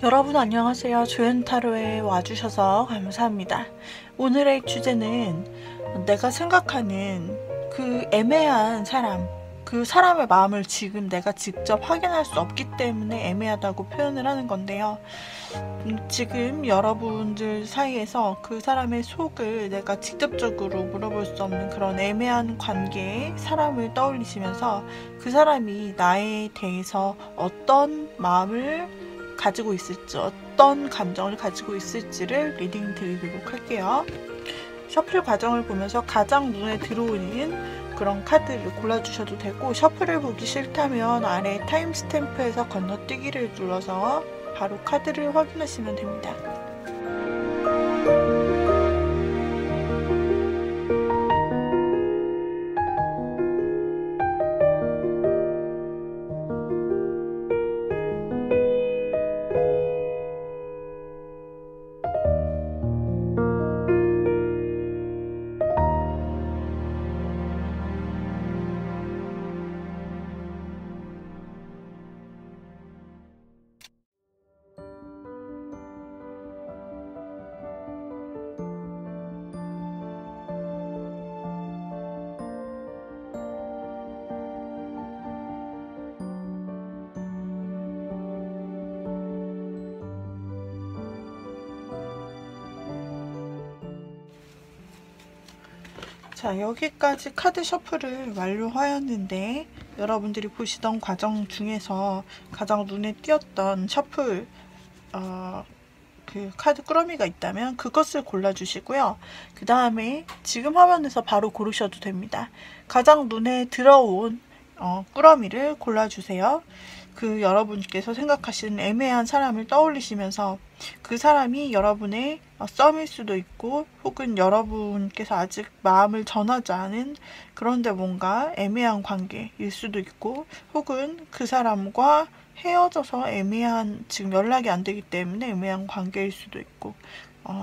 여러분 안녕하세요. 조연타로에 와주셔서 감사합니다. 오늘의 주제는 내가 생각하는 그 애매한 사람, 그 사람의 마음을 지금 내가 직접 확인할 수 없기 때문에 애매하다고 표현을 하는 건데요. 지금 여러분들 사이에서 그 사람의 속을 내가 직접적으로 물어볼 수 없는 그런 애매한 관계의 사람을 떠올리시면서 그 사람이 나에 대해서 어떤 마음을 가지고 있을지, 어떤 감정을 가지고 있을지를 리딩 드리도록 할게요. 셔플 과정을 보면서 가장 눈에 들어오는 그런 카드를 골라주셔도 되고, 셔플을 보기 싫다면 아래 타임스탬프에서 건너뛰기를 눌러서 바로 카드를 확인하시면 됩니다. 자, 여기까지 카드 셔플을 완료하였는데, 여러분들이 보시던 과정 중에서 가장 눈에 띄었던 셔플 그 카드 꾸러미가 있다면 그것을 골라주시고요. 그 다음에 지금 화면에서 바로 고르셔도 됩니다. 가장 눈에 들어온 꾸러미를 골라주세요. 그 여러분께서 생각하시는 애매한 사람을 떠올리시면서 그 사람이 여러분의 썸일 수도 있고, 혹은 여러분께서 아직 마음을 전하지 않은, 그런데 뭔가 애매한 관계일 수도 있고, 혹은 그 사람과 헤어져서 애매한, 지금 연락이 안 되기 때문에 애매한 관계일 수도 있고,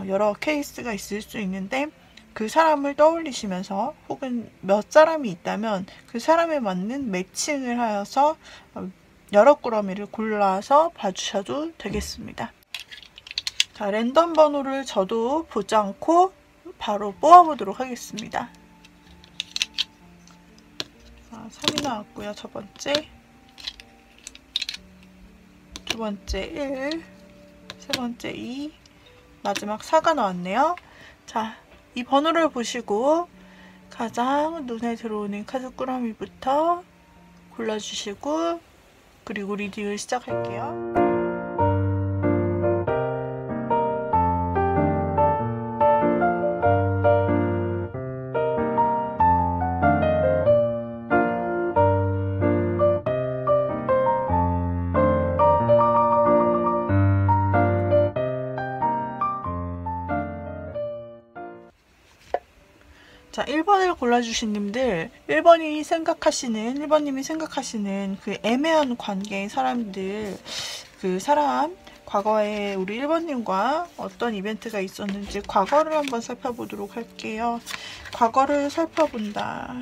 여러 케이스가 있을 수 있는데, 그 사람을 떠올리시면서, 혹은 몇 사람이 있다면 그 사람에 맞는 매칭을 하여서 여러 꾸러미를 골라서 봐주셔도 되겠습니다. 자, 랜덤 번호를 저도 보지 않고 바로 뽑아보도록 하겠습니다. 3이 나왔고요. 첫 번째, 두 번째 1, 세 번째 2, 마지막 4가 나왔네요. 자, 이 번호를 보시고 가장 눈에 들어오는 카드 꾸러미부터 골라주시고, 그리고 리딩을 시작할게요. 자, 1번을 골라주신 님들, 1번님이 생각하시는 그 애매한 관계의 사람들, 그 사람, 과거에 우리 1번님과 어떤 이벤트가 있었는지 과거를 한번 살펴보도록 할게요. 과거를 살펴본다.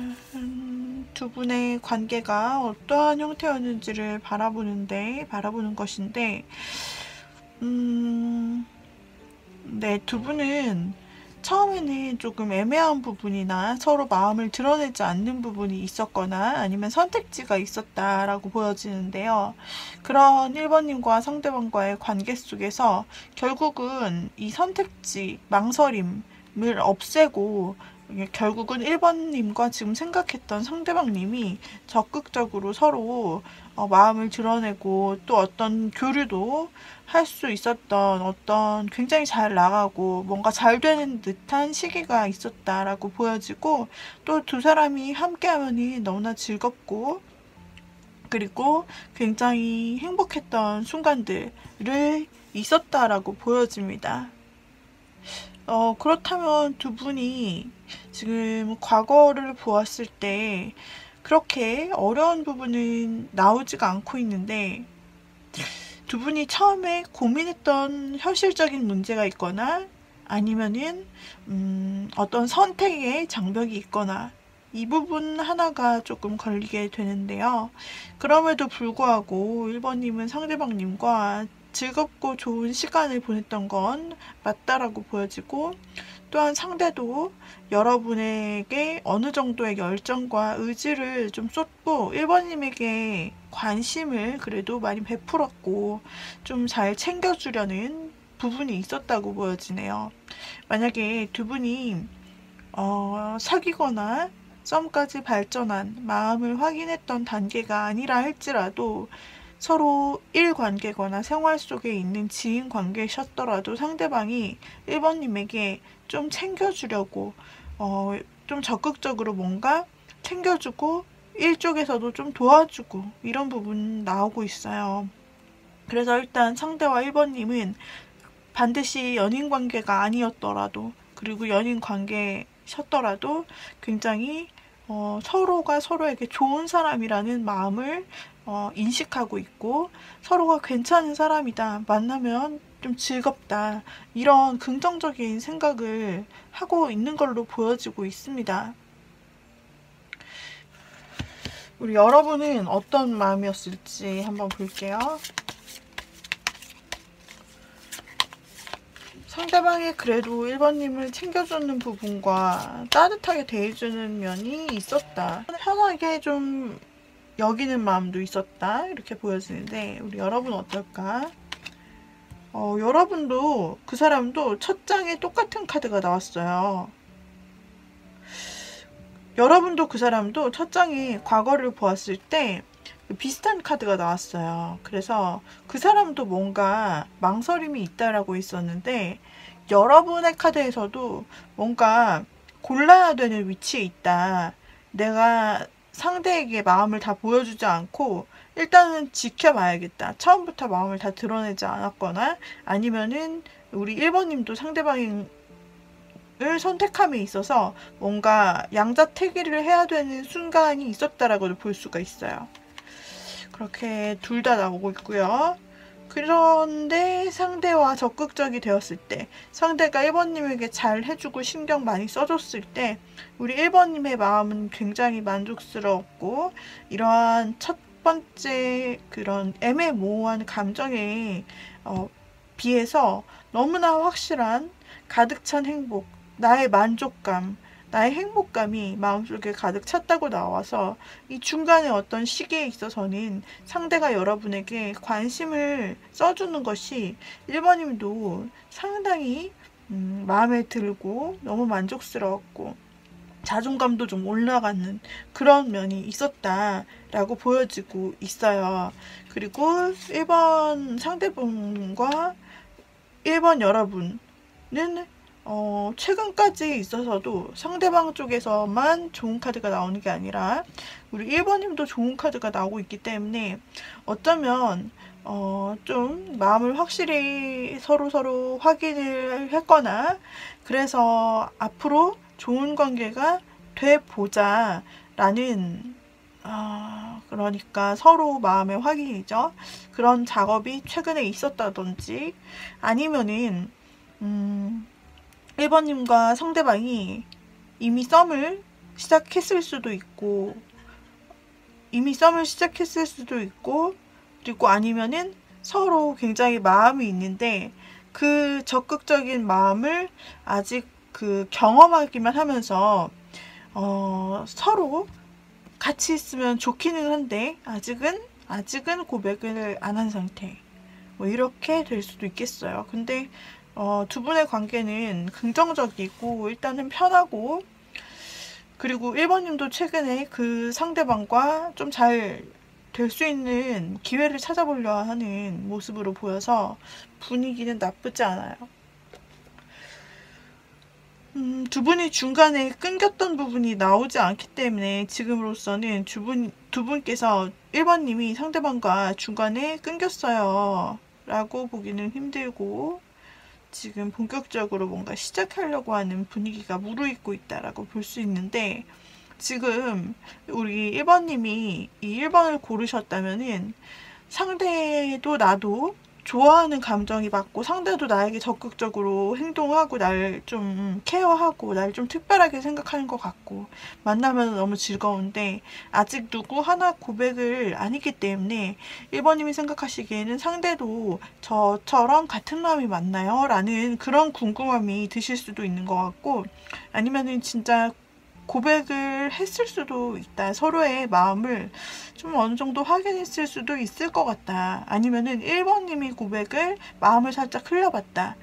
두 분의 관계가 어떠한 형태였는지를 바라보는 것인데, 네, 두 분은 처음에는 조금 애매한 부분이나 서로 마음을 드러내지 않는 부분이 있었거나 아니면 선택지가 있었다라고 보여지는데요. 그런 1번님과 상대방과의 관계 속에서 결국은 이 선택지, 망설임을 없애고, 결국은 1번님과 지금 생각했던 상대방님이 적극적으로 서로 마음을 드러내고, 또 어떤 교류도 할 수 있었던, 어떤 굉장히 잘 나가고 뭔가 잘 되는 듯한 시기가 있었다라고 보여지고, 또 두 사람이 함께하면 너무나 즐겁고, 그리고 굉장히 행복했던 순간들을 있었다라고 보여집니다. 그렇다면 두 분이 지금 과거를 보았을 때 그렇게 어려운 부분은 나오지가 않고 있는데, 두 분이 처음에 고민했던 현실적인 문제가 있거나, 아니면은 어떤 선택의 장벽이 있거나, 이 부분 하나가 조금 걸리게 되는데요. 그럼에도 불구하고 1번님은 상대방님과 즐겁고 좋은 시간을 보냈던 건 맞다라고 보여지고, 또한 상대도 여러분에게 어느 정도의 열정과 의지를 좀 쏟고 1번님에게 관심을 그래도 많이 베풀었고 좀 잘 챙겨주려는 부분이 있었다고 보여지네요. 만약에 두 분이 사귀거나 썸까지 발전한 마음을 확인했던 단계가 아니라 할지라도 서로 일관계거나 생활 속에 있는 지인 관계셨더라도 상대방이 1번님에게 좀 챙겨주려고 좀 적극적으로 뭔가 챙겨주고 일쪽에서도 좀 도와주고 이런 부분 나오고 있어요. 그래서 일단 상대와 1번님은 반드시 연인 관계가 아니었더라도, 그리고 연인 관계셨더라도 굉장히 서로가 서로에게 좋은 사람이라는 마음을 인식하고 있고, 서로가 괜찮은 사람이다, 만나면 좀 즐겁다, 이런 긍정적인 생각을 하고 있는 걸로 보여지고 있습니다. 우리 여러분은 어떤 마음이었을지 한번 볼게요. 상대방이 그래도 1번님을 챙겨주는 부분과 따뜻하게 대해주는 면이 있었다, 편하게 좀 여기는 마음도 있었다, 이렇게 보여지는데 우리 여러분 어떨까? 여러분도 그 사람도 첫 장에 똑같은 카드가 나왔어요. 여러분도 그 사람도 첫 장에 과거를 보았을 때 비슷한 카드가 나왔어요. 그래서 그 사람도 뭔가 망설임이 있다라고 있었는데 여러분의 카드에서도 뭔가 골라야 되는 위치에 있다. 내가 상대에게 마음을 다 보여주지 않고 일단은 지켜봐야겠다. 처음부터 마음을 다 드러내지 않았거나 아니면은 우리 1번님도 상대방을 선택함에 있어서 뭔가 양자택일을 해야 되는 순간이 있었다라고 볼 수가 있어요. 그렇게 둘 다 나오고 있고요. 그런데 상대와 적극적이 되었을 때, 상대가 1번님에게 잘 해주고 신경 많이 써줬을 때 우리 1번님의 마음은 굉장히 만족스러웠고, 이러한 첫 번째 그런 애매모호한 감정에 비해서 너무나 확실한 가득 찬 행복, 나의 만족감, 나의 행복감이 마음속에 가득 찼다고 나와서 이 중간에 어떤 시기에 있어서는 상대가 여러분에게 관심을 써주는 것이 1번님도 상당히 마음에 들고 너무 만족스러웠고 자존감도 좀 올라가는 그런 면이 있었다라고 보여지고 있어요. 그리고 1번 상대분과 1번 여러분은 최근까지 있어서도 상대방 쪽에서만 좋은 카드가 나오는 게 아니라 우리 1번님도 좋은 카드가 나오고 있기 때문에 어쩌면 좀 마음을 확실히 서로 확인을 했거나 그래서 앞으로 좋은 관계가 돼보자 라는 그러니까 서로 마음의 확인이죠. 그런 작업이 최근에 있었다든지 아니면은 1번님과 상대방이 이미 썸을 시작했을 수도 있고 그리고 아니면은 서로 굉장히 마음이 있는데 그 적극적인 마음을 아직 경험하기만 하면서 서로 같이 있으면 좋기는 한데 아직은 고백을 안 한 상태, 뭐 이렇게 될 수도 있겠어요. 근데 두 분의 관계는 긍정적이고 일단은 편하고, 그리고 1번님도 최근에 그 상대방과 좀 잘 될 수 있는 기회를 찾아보려 하는 모습으로 보여서 분위기는 나쁘지 않아요. 두 분이 중간에 끊겼던 부분이 나오지 않기 때문에 지금으로서는 두 분께서 1번님이 상대방과 중간에 끊겼어요 라고 보기는 힘들고 지금 본격적으로 뭔가 시작하려고 하는 분위기가 무르익고 있다라고 볼 수 있는데, 지금 우리 1번님이 이 1번을 고르셨다면은 상대도 나도 좋아하는 감정이 맞고 상대도 나에게 적극적으로 행동하고 날 좀 케어하고 날 좀 특별하게 생각하는 것 같고 만나면 너무 즐거운데 아직 누구 하나 고백을 안 했기 때문에 1번님이 생각하시기에는 상대도 저처럼 같은 마음이 맞나요? 라는 그런 궁금함이 드실 수도 있는 것 같고 아니면은 진짜 고백을 했을 수도 있다. 서로의 마음을 좀 어느 정도 확인했을 수도 있을 것 같다. 아니면은 1번님이 고백을 마음을 살짝 흘려봤다.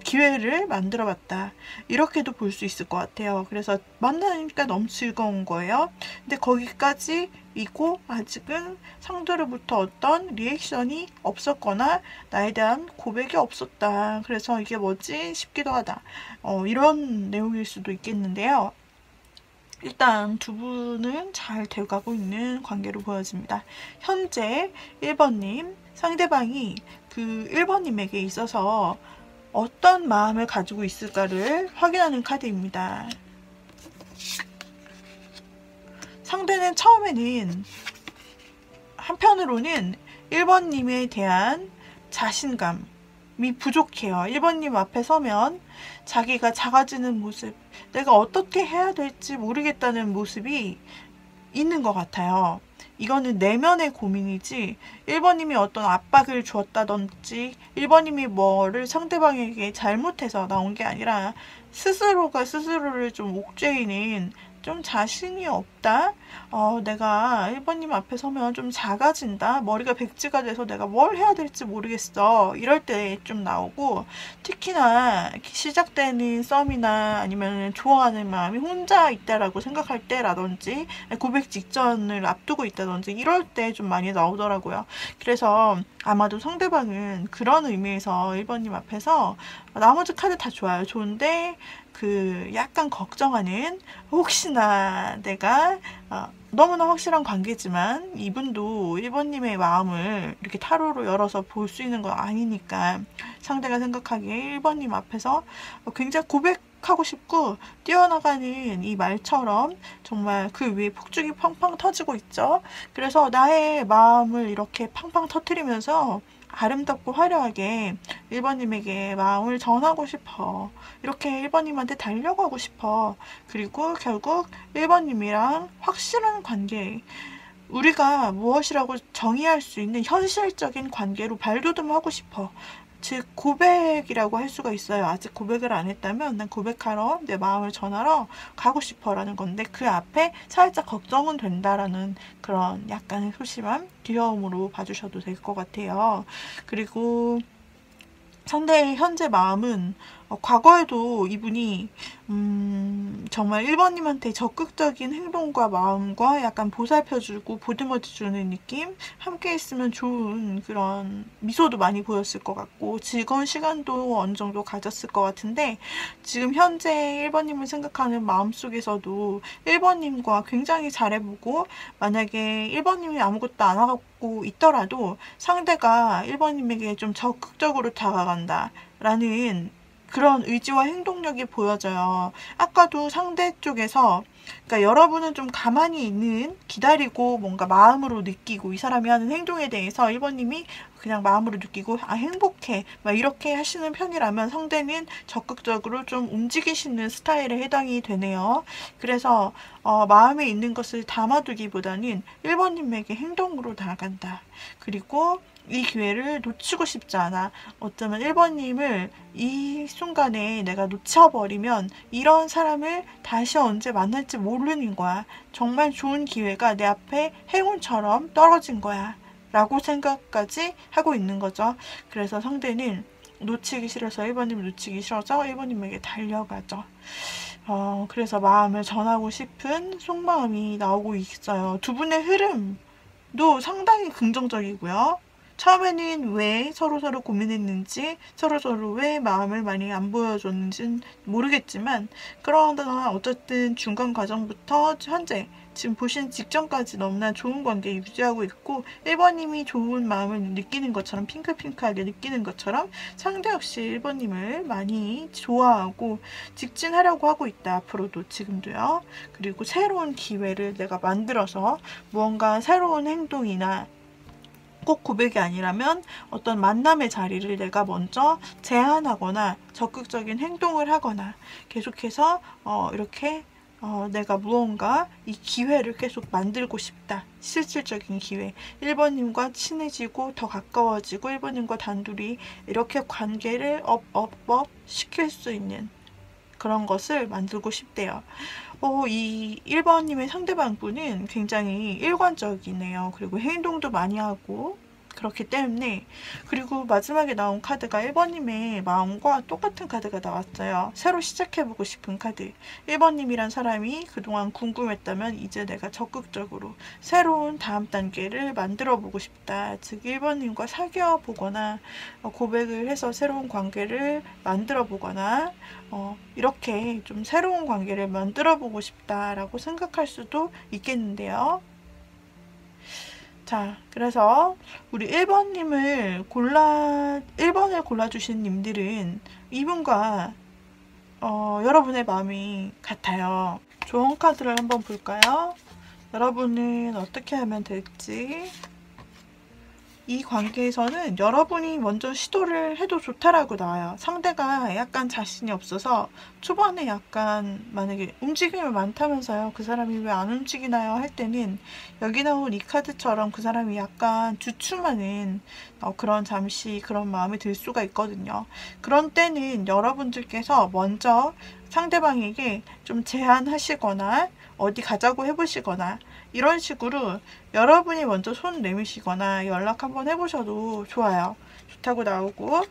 기회를 만들어봤다. 이렇게도 볼 수 있을 것 같아요. 그래서 만나니까 너무 즐거운 거예요. 근데 거기까지 이고 아직은 상대로부터 어떤 리액션이 없었거나 나에 대한 고백이 없었다. 그래서 이게 뭐지 싶기도 하다. 이런 내용일 수도 있겠는데요. 일단 두 분은 잘 돼가고 있는 관계로 보여집니다. 현재 1번님, 상대방이 그 1번님에게 있어서 어떤 마음을 가지고 있을까를 확인하는 카드입니다. 상대는 처음에는 한편으로는 1번님에 대한 자신감이 부족해요. 1번님 앞에 서면 자기가 작아지는 모습, 내가 어떻게 해야 될지 모르겠다는 모습이 있는 것 같아요. 이거는 내면의 고민이지 1번님이 어떤 압박을 주었다든지 1번님이 뭐를 상대방에게 잘못해서 나온 게 아니라 스스로가 스스로를 좀 옥죄이는 좀 자신이 없다? 내가 1번님 앞에 서면 좀 작아진다? 머리가 백지가 돼서 내가 뭘 해야 될지 모르겠어. 이럴 때 좀 나오고 특히나 시작되는 썸이나 아니면 좋아하는 마음이 혼자 있다라고 생각할 때라든지 고백 직전을 앞두고 있다든지 이럴 때 좀 많이 나오더라고요. 그래서 아마도 상대방은 그런 의미에서 1번님 앞에서 나머지 카드 다 좋아요. 좋은데 그 약간 걱정하는 혹시나 내가 너무나 확실한 관계지만 이분도 1번님의 마음을 이렇게 타로로 열어서 볼 수 있는 건 아니니까 상대가 생각하기에 1번님 앞에서 굉장히 고백하고 싶고 뛰어나가는 이 말처럼 정말 그 위에 폭죽이 팡팡 터지고 있죠. 그래서 나의 마음을 이렇게 팡팡 터트리면서 아름답고 화려하게 1번님에게 마음을 전하고 싶어. 이렇게 1번님한테 달려가고 싶어. 그리고 결국 1번님이랑 확실한 관계, 우리가 무엇이라고 정의할 수 있는 현실적인 관계로 발돋움하고 싶어. 즉 고백이라고 할 수가 있어요. 아직 고백을 안 했다면 난 고백하러 내 마음을 전하러 가고 싶어 라는 건데 그 앞에 살짝 걱정은 된다라는 그런 약간의 소심함, 귀여움으로 봐주셔도 될 것 같아요. 그리고 상대의 현재 마음은 과거에도 이분이 정말 1번님한테 적극적인 행동과 마음과 약간 보살펴주고 보듬어주는 느낌, 함께 있으면 좋은 그런 미소도 많이 보였을 것 같고 즐거운 시간도 어느 정도 가졌을 것 같은데 지금 현재 1번님을 생각하는 마음속에서도 1번님과 굉장히 잘해보고 만약에 1번님이 아무것도 안 하고 있더라도 상대가 1번님에게 좀 적극적으로 다가간다 라는 그런 의지와 행동력이 보여져요. 아까도 상대 쪽에서 그러니까 여러분은 좀 가만히 있는 기다리고 뭔가 마음으로 느끼고 이 사람이 하는 행동에 대해서 1번님이 그냥 마음으로 느끼고 행복해 막 이렇게 하시는 편이라면 상대는 적극적으로 좀 움직이시는 스타일에 해당이 되네요. 그래서 마음에 있는 것을 담아두기보다는 1번님에게 행동으로 나아간다. 그리고 이 기회를 놓치고 싶지 않아. 어쩌면 1번님을 이 순간에 내가 놓쳐버리면 이런 사람을 다시 언제 만날지 모르는 거야. 정말 좋은 기회가 내 앞에 행운처럼 떨어진 거야. 라고 생각까지 하고 있는 거죠. 그래서 상대는 놓치기 싫어서 1번님을 놓치기 싫어서 1번님에게 달려가죠. 그래서 마음을 전하고 싶은 속마음이 나오고 있어요. 두 분의 흐름도 상당히 긍정적이고요. 처음에는 왜 서로서로 고민했는지 서로서로 왜 마음을 많이 안 보여줬는지는 모르겠지만 그러나 어쨌든 중간 과정부터 현재 지금 보신 직전까지 너무나 좋은 관계 유지하고 있고 1번님이 좋은 마음을 느끼는 것처럼 핑크핑크하게 느끼는 것처럼 상대 역시 1번님을 많이 좋아하고 직진하려고 하고 있다. 앞으로도 지금도요. 그리고 새로운 기회를 내가 만들어서 무언가 새로운 행동이나 꼭 고백이 아니라면 어떤 만남의 자리를 내가 먼저 제안하거나 적극적인 행동을 하거나 계속해서 이렇게 내가 무언가 이 기회를 계속 만들고 싶다. 실질적인 기회. 1번님과 친해지고 더 가까워지고 1번님과 단둘이 이렇게 관계를 업 시킬 수 있는 그런 것을 만들고 싶대요. 이 1번님의 상대방분은 굉장히 일관적이네요. 그리고 행동도 많이 하고 그렇기 때문에. 그리고 마지막에 나온 카드가 1번님의 마음과 똑같은 카드가 나왔어요. 새로 시작해보고 싶은 카드. 1번님이란 사람이 그동안 궁금했다면 이제 내가 적극적으로 새로운 다음 단계를 만들어보고 싶다. 즉 1번님과 사귀어보거나 고백을 해서 새로운 관계를 만들어보거나 이렇게 좀 새로운 관계를 만들어보고 싶다라고 생각할 수도 있겠는데요. 자, 그래서 우리 1번님을 1번을 골라주신 님들은 이분과 여러분의 마음이 같아요. 좋은 카드를 한번 볼까요? 여러분은 어떻게 하면 될지. 이 관계에서는 여러분이 먼저 시도를 해도 좋다라고 나와요. 상대가 약간 자신이 없어서 초반에 약간 만약에 움직임이 많다면서요. 그 사람이 왜 안 움직이나요? 할 때는 여기 나온 이 카드처럼 그 사람이 약간 주춤하는 그런 잠시 그런 마음이 들 수가 있거든요. 그런 때는 여러분들께서 먼저 상대방에게 좀 제안하시거나 어디 가자고 해보시거나 이런 식으로 여러분이 먼저 손 내미시거나 연락 한번 해보셔도 좋아요. 좋다고 나오고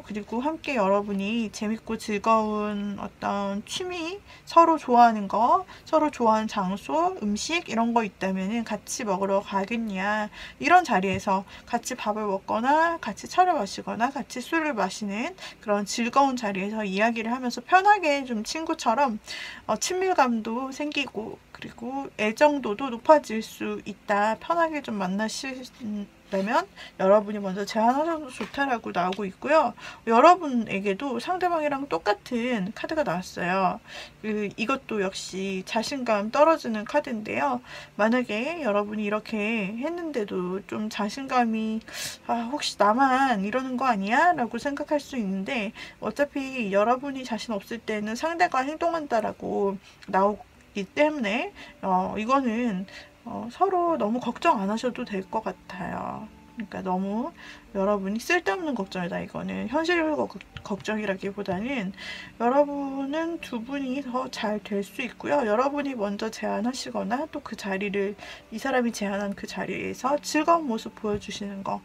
그리고 함께 여러분이 재밌고 즐거운 어떤 취미, 서로 좋아하는 거, 서로 좋아하는 장소, 음식 이런 거 있다면 같이 먹으러 가겠냐, 이런 자리에서 같이 밥을 먹거나 같이 차를 마시거나 같이 술을 마시는 그런 즐거운 자리에서 이야기를 하면서 편하게 좀 친구처럼 친밀감도 생기고 그리고 애정도도 높아질 수 있다. 편하게 좀 만나시려면 여러분이 먼저 제안하셔도 좋다라고 나오고 있고요. 여러분에게도 상대방이랑 똑같은 카드가 나왔어요. 이것도 역시 자신감 떨어지는 카드인데요. 만약에 여러분이 이렇게 했는데도 좀 자신감이 혹시 나만 이러는 거 아니야? 라고 생각할 수 있는데 어차피 여러분이 자신 없을 때는 상대가 행동한다라고 나오기 때문에 이거는 서로 너무 걱정 안 하셔도 될 것 같아요. 그러니까 너무 여러분이 쓸데없는 걱정이다. 이거는 현실적 걱정이라기보다는 여러분은 두 분이 더 잘 될 수 있고요. 여러분이 먼저 제안하시거나 또 그 자리를 이 사람이 제안한 그 자리에서 즐거운 모습 보여주시는 거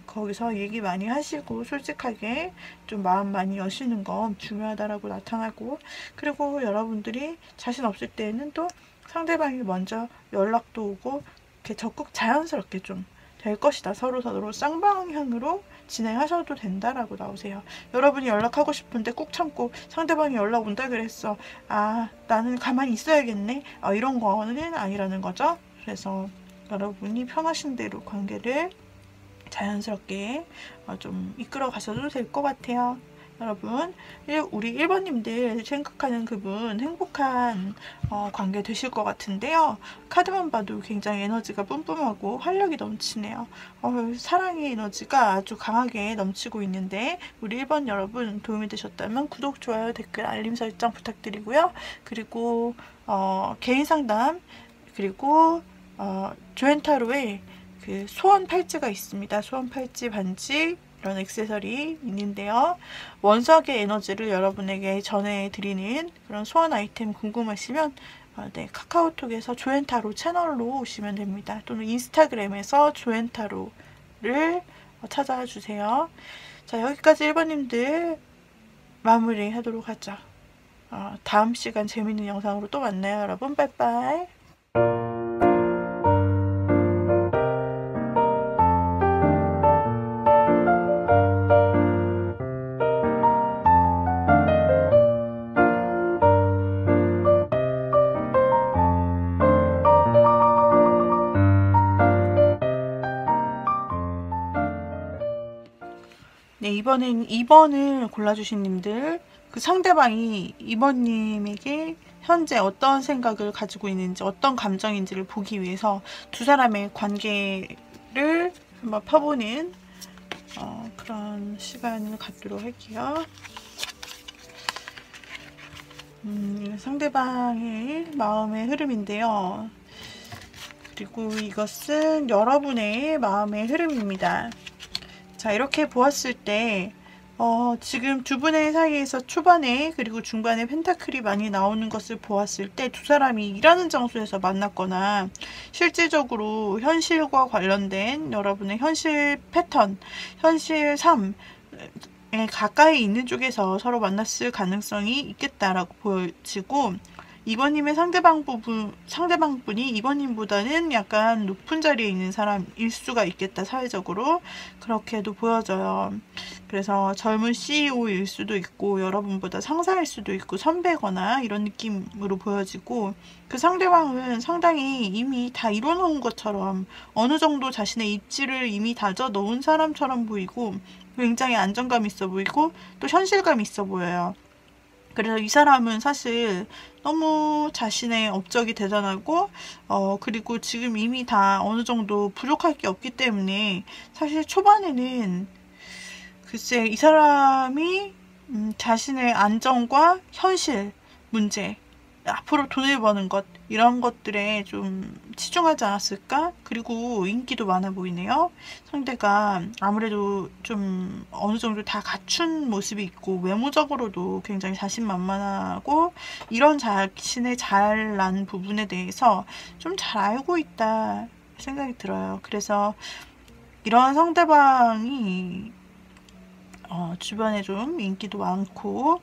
거기서 얘기 많이 하시고 솔직하게 좀 마음 많이 여시는 거 중요하다라고 나타나고 그리고 여러분들이 자신 없을 때는 또 상대방이 먼저 연락도 오고 이렇게 적극 자연스럽게 좀 될 것이다. 서로 쌍방향으로 진행하셔도 된다라고 나오세요. 여러분이 연락하고 싶은데 꾹 참고 상대방이 연락 온다 그랬어. 나는 가만히 있어야겠네. 이런 거는 아니라는 거죠. 그래서 여러분이 편하신 대로 관계를 자연스럽게 좀 이끌어 가셔도 될 것 같아요. 여러분, 우리 1번님들 생각하는 그분 행복한 관계 되실 것 같은데요. 카드만 봐도 굉장히 에너지가 뿜뿜하고 활력이 넘치네요. 사랑의 에너지가 아주 강하게 넘치고 있는데 우리 1번 여러분 도움이 되셨다면 구독, 좋아요, 댓글, 알림 설정 부탁드리고요. 그리고 개인 상담 그리고 조앤타로에 그 소원 팔찌가 있습니다. 소원 팔찌 반지 이런 액세서리 있는데요. 원석의 에너지를 여러분에게 전해드리는 그런 소원 아이템 궁금하시면 네, 카카오톡에서 조앤타로 채널로 오시면 됩니다. 또는 인스타그램에서 조앤타로를 찾아와 주세요. 자, 여기까지 1번님들 마무리 하도록 하죠. 다음 시간 재밌는 영상으로 또 만나요. 여러분 빠이빠이. 네, 이번엔 2번을 골라주신 님들, 그 상대방이 2번님에게 현재 어떤 생각을 가지고 있는지, 어떤 감정인지를 보기 위해서 두 사람의 관계를 한번 파보는 그런 시간을 갖도록 할게요. 상대방의 마음의 흐름인데요. 그리고 이것은 여러분의 마음의 흐름입니다. 자, 이렇게 보았을 때 지금 두 분의 사이에서 초반에 그리고 중반에 펜타클이 많이 나오는 것을 보았을 때 두 사람이 일하는 장소에서 만났거나 실질적으로 현실과 관련된 여러분의 현실 패턴, 현실 삶에 가까이 있는 쪽에서 서로 만났을 가능성이 있겠다라고 보여지고, 이번님의 상대방분이 이번님보다는 약간 높은 자리에 있는 사람일 수가 있겠다. 사회적으로 그렇게도 보여져요. 그래서 젊은 CEO일 수도 있고 여러분보다 상사일 수도 있고 선배거나 이런 느낌으로 보여지고, 그 상대방은 상당히 이미 다 이뤄놓은 것처럼 어느 정도 자신의 입지를 이미 다져 놓은 사람처럼 보이고 굉장히 안정감 있어 보이고 또 현실감 있어 보여요. 그래서 이 사람은 사실 너무 자신의 업적이 대단하고 그리고 지금 이미 다 어느 정도 부족할 게 없기 때문에 사실 초반에는 글쎄 이 사람이 자신의 안정과 현실 문제, 앞으로 돈을 버는 것, 이런 것들에 좀 치중하지 않았을까? 그리고 인기도 많아 보이네요. 상대가 아무래도 좀 어느 정도 다 갖춘 모습이 있고 외모적으로도 굉장히 자신만만하고 이런 자신의 잘난 부분에 대해서 좀 잘 알고 있다 생각이 들어요. 그래서 이런 상대방이 주변에 좀 인기도 많고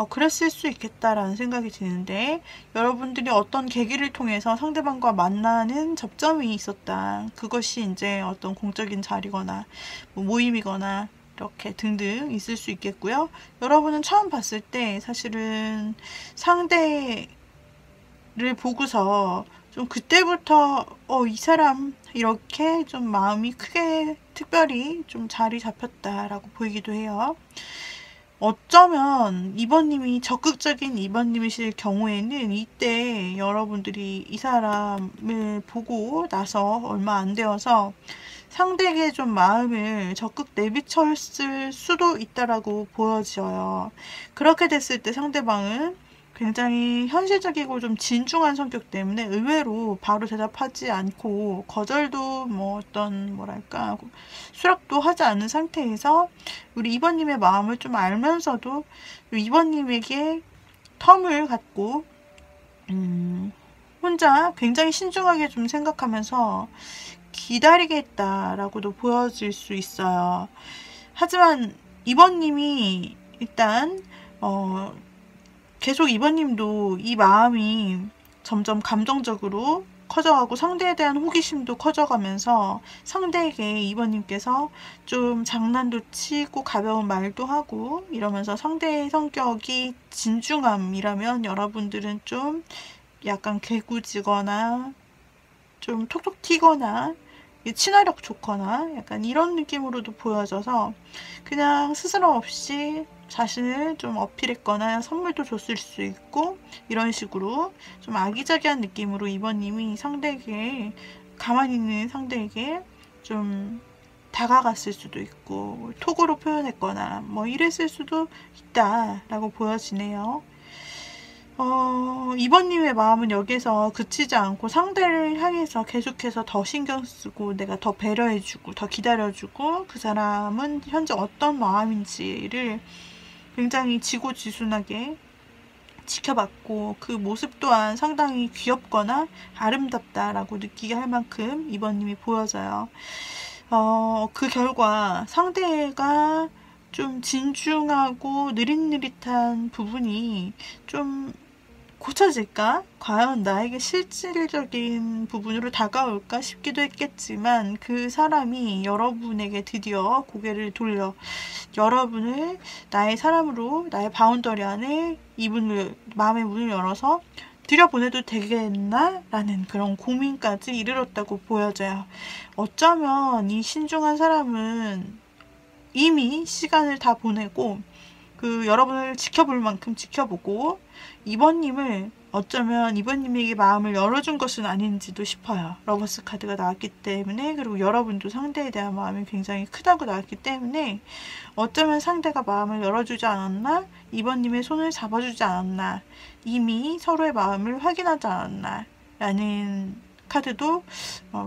그랬을 수 있겠다라는 생각이 드는데, 여러분들이 어떤 계기를 통해서 상대방과 만나는 접점이 있었다. 그것이 이제 어떤 공적인 자리거나 뭐 모임이거나 이렇게 등등 있을 수 있겠고요. 여러분은 처음 봤을 때 사실은 상대를 보고서 좀 그때부터 이 사람 이렇게 좀 마음이 크게 특별히 좀 자리 잡혔다라고 보이기도 해요. 어쩌면 2번님이 적극적인 2번님이실 경우에는 이때 여러분들이 이 사람을 보고 나서 얼마 안 되어서 상대에게 좀 마음을 적극 내비쳤을 수도 있다라고 보여져요. 그렇게 됐을 때 상대방은 굉장히 현실적이고 좀 진중한 성격 때문에 의외로 바로 대답하지 않고 거절도 뭐 어떤 뭐랄까 수락도 하지 않은 상태에서 우리 2번님의 마음을 좀 알면서도 2번님에게 텀을 갖고 혼자 굉장히 신중하게 좀 생각하면서 기다리겠다라고도 보여질 수 있어요. 하지만 2번님이 일단 계속 2번님도 이 마음이 점점 감정적으로 커져가고 상대에 대한 호기심도 커져가면서 상대에게 2번님께서 좀 장난도 치고 가벼운 말도 하고 이러면서 상대의 성격이 진중함이라면 여러분들은 좀 약간 개구지거나 좀 톡톡 튀거나 친화력 좋거나 약간 이런 느낌으로도 보여져서 그냥 스스럼 없이 자신을 좀 어필했거나 선물도 줬을 수 있고 이런 식으로 좀 아기자기한 느낌으로 2번님이 상대에게, 가만히 있는 상대에게 좀 다가갔을 수도 있고 톡으로 표현했거나 뭐 이랬을 수도 있다라고 보여지네요. 2번님의 마음은 여기서 그치지 않고 상대를 향해서 계속해서 더 신경 쓰고 내가 더 배려해주고 더 기다려주고 그 사람은 현재 어떤 마음인지를 굉장히 지고지순하게 지켜봤고 그 모습 또한 상당히 귀엽거나 아름답다라고 느끼게 할 만큼 2번님이 보여져요. 그 결과 상대가 좀 진중하고 느릿느릿한 부분이 좀 고쳐질까? 과연 나에게 실질적인 부분으로 다가올까 싶기도 했겠지만 그 사람이 여러분에게 드디어 고개를 돌려 여러분을 나의 사람으로 나의 바운더리 안에 마음의 문을 열어서 들여보내도 되겠나? 라는 그런 고민까지 이르렀다고 보여져요. 어쩌면 이 신중한 사람은 이미 시간을 다 보내고 여러분을 지켜볼 만큼 지켜보고 2번님을 어쩌면 이번님에게 마음을 열어준 것은 아닌지도 싶어요. 러버스 카드가 나왔기 때문에, 그리고 여러분도 상대에 대한 마음이 굉장히 크다고 나왔기 때문에 어쩌면 상대가 마음을 열어주지 않았나, 이번님의 손을 잡아주지 않았나, 이미 서로의 마음을 확인하지 않았나 라는 카드도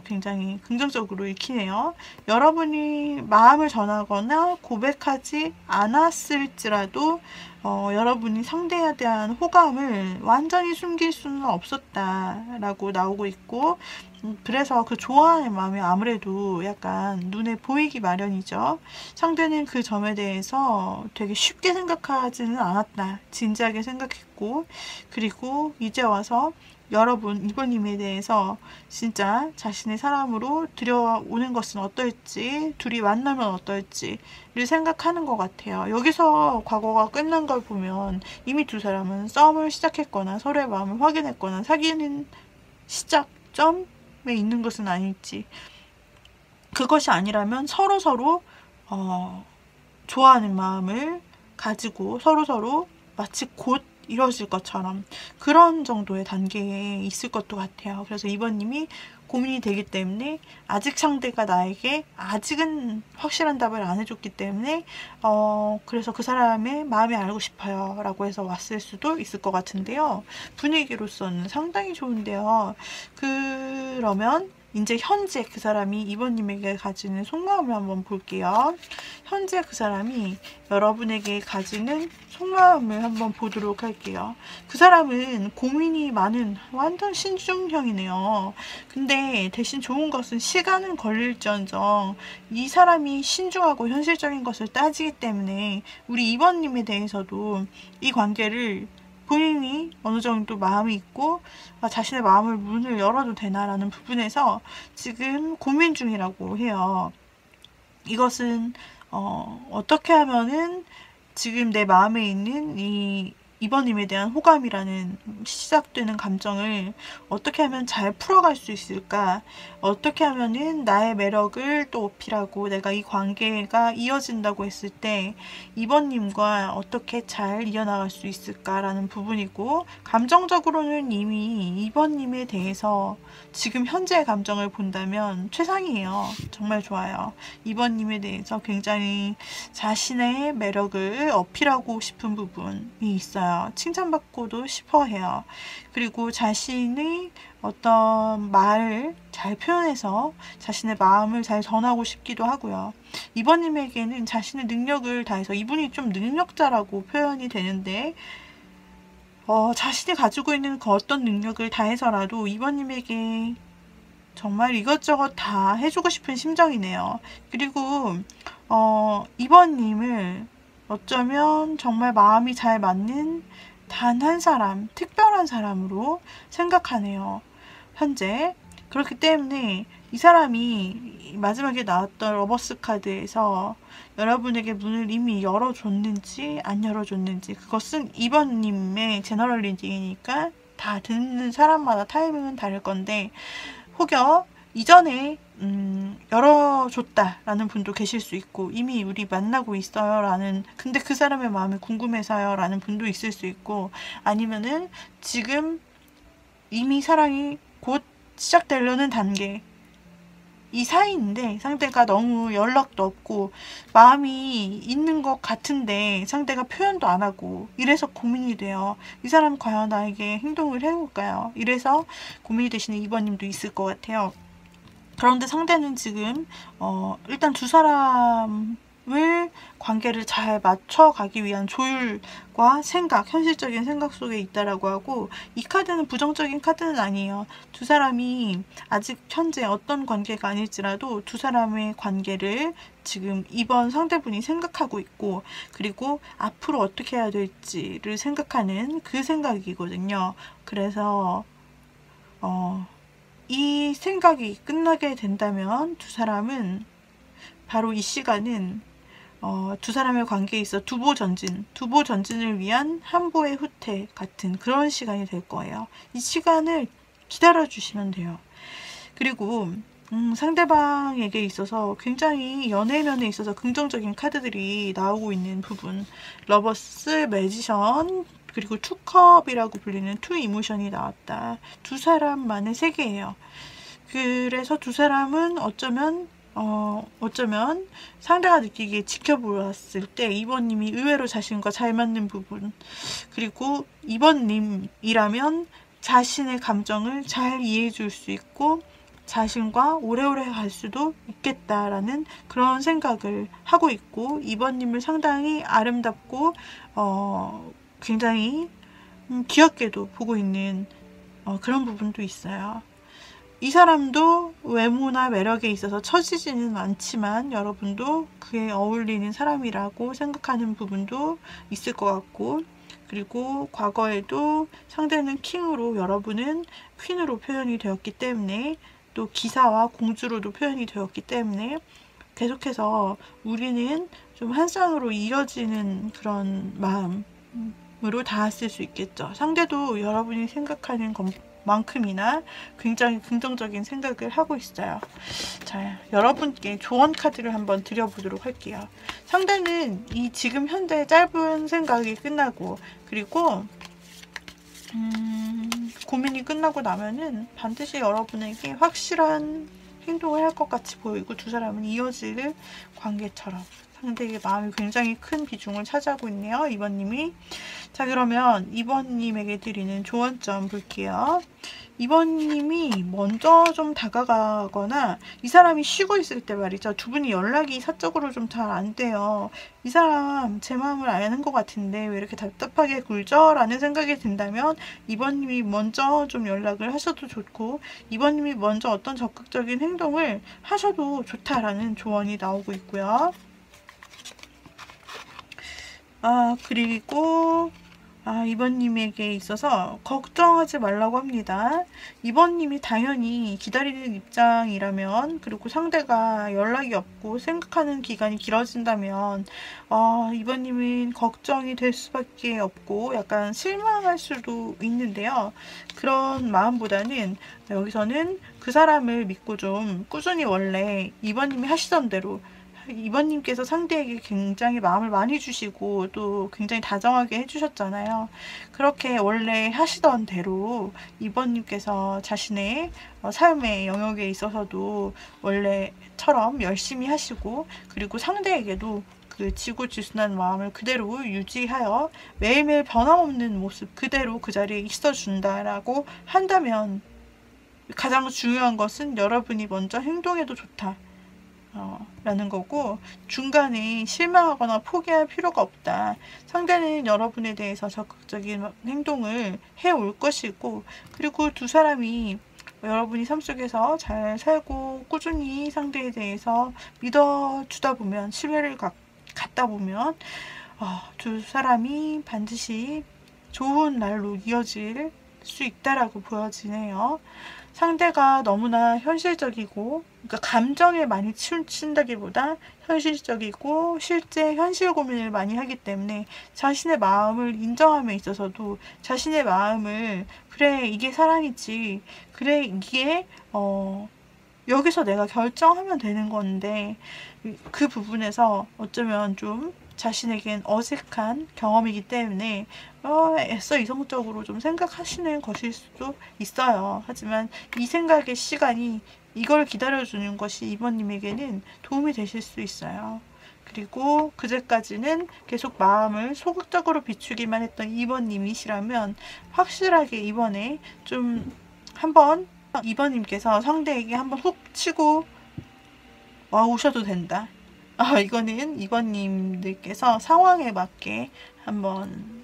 굉장히 긍정적으로 읽히네요. 여러분이 마음을 전하거나 고백하지 않았을지라도 여러분이 상대에 대한 호감을 완전히 숨길 수는 없었다라고 나오고 있고, 그래서 그 좋아하는 마음이 아무래도 약간 눈에 보이기 마련이죠. 상대는 그 점에 대해서 되게 쉽게 생각하지는 않았다, 진지하게 생각했고, 그리고 이제 와서 여러분 이번님에 대해서 진짜 자신의 사람으로 들여오는 것은 어떨지, 둘이 만나면 어떨지를 생각하는 것 같아요. 여기서 과거가 끝난 걸 보면 이미 두 사람은 싸움을 시작했거나 서로의 마음을 확인했거나 사귀는 시작점에 있는 것은 아닐지, 그것이 아니라면 서로 좋아하는 마음을 가지고 서로 마치 곧 이루어질 것처럼 그런 정도의 단계에 있을 것도 같아요. 그래서 이번님이 고민이 되기 때문에, 아직 상대가 나에게 아직은 확실한 답을 안 해줬기 때문에 그래서 그 사람의 마음이 알고 싶어요 라고 해서 왔을 수도 있을 것 같은데요. 분위기로서는 상당히 좋은데요. 그러면 이제 현재 그 사람이 이번님에게 가지는 속마음을 한번 볼게요. 현재 그 사람이 여러분에게 가지는 속마음을 한번 보도록 할게요. 그 사람은 고민이 많은 완전 신중형이네요. 근데 대신 좋은 것은 시간은 걸릴지언정 이 사람이 신중하고 현실적인 것을 따지기 때문에 우리 이번님에 대해서도 이 관계를 본인이 어느 정도 마음이 있고 자신의 마음을 문을 열어도 되나라는 부분에서 지금 고민 중이라고 해요. 이것은 어떻게 하면은 지금 내 마음에 있는 이번님에 대한 호감이라는 시작되는 감정을 어떻게 하면 잘 풀어갈 수 있을까? 어떻게 하면은 나의 매력을 또 어필하고 내가 이 관계가 이어진다고 했을 때 이번님과 어떻게 잘 이어나갈 수 있을까라는 부분이고, 감정적으로는 이미 이번님에 대해서 지금 현재의 감정을 본다면 최상이에요. 정말 좋아요. 이번님에 대해서 굉장히 자신의 매력을 어필하고 싶은 부분이 있어요. 칭찬받고도 싶어 해요. 그리고 자신의 어떤 말을 잘 표현해서 자신의 마음을 잘 전하고 싶기도 하고요. 이번님에게는 자신의 능력을 다해서, 이분이 좀 능력자라고 표현이 되는데 자신이 가지고 있는 그 어떤 능력을 다해서라도 이번님에게 정말 이것저것 다 해주고 싶은 심정이네요. 그리고 이번님을 어쩌면 정말 마음이 잘 맞는 단 한 사람, 특별한 사람으로 생각하네요. 현재. 그렇기 때문에 이 사람이 마지막에 나왔던 러버스 카드에서 여러분에게 문을 이미 열어줬는지 안 열어줬는지, 그것은 이번님의 제너럴 리딩이니까 다 듣는 사람마다 타이밍은 다를 건데, 혹여 이전에 열어줬다라는 분도 계실 수 있고, 이미 우리 만나고 있어요 라는, 근데 그 사람의 마음이 궁금해서요 라는 분도 있을 수 있고, 아니면은 지금 이미 사랑이 곧 시작되려는 단계, 이 사이인데 상대가 너무 연락도 없고 마음이 있는 것 같은데 상대가 표현도 안 하고, 이래서 고민이 돼요. 이 사람 과연 나에게 행동을 해볼까요? 이래서 고민이 되시는 이번님도 있을 것 같아요. 그런데 상대는 지금 일단 두 사람을 관계를 잘 맞춰가기 위한 조율과 생각, 현실적인 생각 속에 있다라고 하고, 이 카드는 부정적인 카드는 아니에요. 두 사람이 아직 현재 어떤 관계가 아닐지라도 두 사람의 관계를 지금 이번 상대분이 생각하고 있고, 그리고 앞으로 어떻게 해야 될지를 생각하는 그 생각이거든요. 그래서 이 생각이 끝나게 된다면 두 사람은 바로 이 시간은 두 사람의 관계에 있어 두보 전진을 위한 한보의 후퇴 같은 그런 시간이 될 거예요. 이 시간을 기다려 주시면 돼요. 그리고 상대방에게 있어서 굉장히 연애면에 있어서 긍정적인 카드들이 나오고 있는 부분, 러버스, 매지션, 그리고 투컵이라고 불리는 투 이모션이 나왔다. 두 사람만의 세계예요. 그래서 두 사람은 어쩌면 상대가 느끼기에 지켜보았을 때 2번님이 의외로 자신과 잘 맞는 부분, 그리고 2번님이라면 자신의 감정을 잘 이해해 줄 수 있고 자신과 오래오래 갈 수도 있겠다라는 그런 생각을 하고 있고, 2번님을 상당히 아름답고 굉장히 귀엽게도 보고 있는 그런 부분도 있어요. 이 사람도 외모나 매력에 있어서 처지지는 않지만 여러분도 그에 어울리는 사람이라고 생각하는 부분도 있을 것 같고, 그리고 과거에도 상대는 킹으로 여러분은 퀸으로 표현이 되었기 때문에, 또 기사와 공주로도 표현이 되었기 때문에 계속해서 우리는 좀 한 쌍으로 이어지는 그런 마음으로 닿았을 수 있겠죠. 상대도 여러분이 생각하는 것만큼이나 굉장히 긍정적인 생각을 하고 있어요. 자, 여러분께 조언 카드를 한번 드려보도록 할게요. 상대는 이 지금 현재 짧은 생각이 끝나고, 그리고 고민이 끝나고 나면은 반드시 여러분에게 확실한 행동을 할 것 같이 보이고, 두 사람은 이어질 관계처럼 상대의 마음이 굉장히 큰 비중을 차지하고 있네요, 2번님이. 자, 그러면 2번님에게 드리는 조언점 볼게요. 2번님이 먼저 좀 다가가거나, 이 사람이 쉬고 있을 때 말이죠, 두 분이 연락이 사적으로 좀 잘 안 돼요. 이 사람 제 마음을 아는 것 같은데 왜 이렇게 답답하게 굴죠? 라는 생각이 든다면 2번님이 먼저 좀 연락을 하셔도 좋고, 2번님이 먼저 어떤 적극적인 행동을 하셔도 좋다라는 조언이 나오고 있고요. 그리고 2번님에게 있어서 걱정하지 말라고 합니다. 2번님이 당연히 기다리는 입장이라면, 그리고 상대가 연락이 없고 생각하는 기간이 길어진다면 2번님은 걱정이 될 수밖에 없고 약간 실망할 수도 있는데요. 그런 마음보다는 여기서는 그 사람을 믿고 좀 꾸준히 원래 2번님이 하시던 대로, 2번님께서 상대에게 굉장히 마음을 많이 주시고 또 굉장히 다정하게 해주셨잖아요. 그렇게 원래 하시던 대로 2번님께서 자신의 삶의 영역에 있어서도 원래처럼 열심히 하시고, 그리고 상대에게도 그 지고지순한 마음을 그대로 유지하여 매일매일 변함없는 모습 그대로 그 자리에 있어준다라고 한다면, 가장 중요한 것은 여러분이 먼저 행동해도 좋다 라는 거고, 중간에 실망하거나 포기할 필요가 없다. 상대는 여러분에 대해서 적극적인 행동을 해올 것이고, 그리고 두 사람이 여러분이 삶 속에서 잘 살고 꾸준히 상대에 대해서 믿어주다 보면, 신뢰를 갖다 보면 두 사람이 반드시 좋은 날로 이어질 수 있다라고 보여지네요. 상대가 너무나 현실적이고, 그러니까 감정에 많이 치운다기보다 현실적이고 실제 현실 고민을 많이 하기 때문에 자신의 마음을 인정함에 있어서도 자신의 마음을, 그래 이게 사랑이지, 그래 이게 여기서 내가 결정하면 되는 건데, 그 부분에서 어쩌면 좀 자신에겐 어색한 경험이기 때문에 애써 이성적으로 좀 생각하시는 것일 수도 있어요. 하지만 이 생각의 시간이, 이걸 기다려주는 것이 2번님에게는 도움이 되실 수 있어요. 그리고 그제까지는 계속 마음을 소극적으로 비추기만 했던 2번님이시라면 확실하게 이번에 좀 한번 2번님께서 상대에게 한번 훅 치고 오셔도 된다. 이거는 2번님들께서 상황에 맞게 한번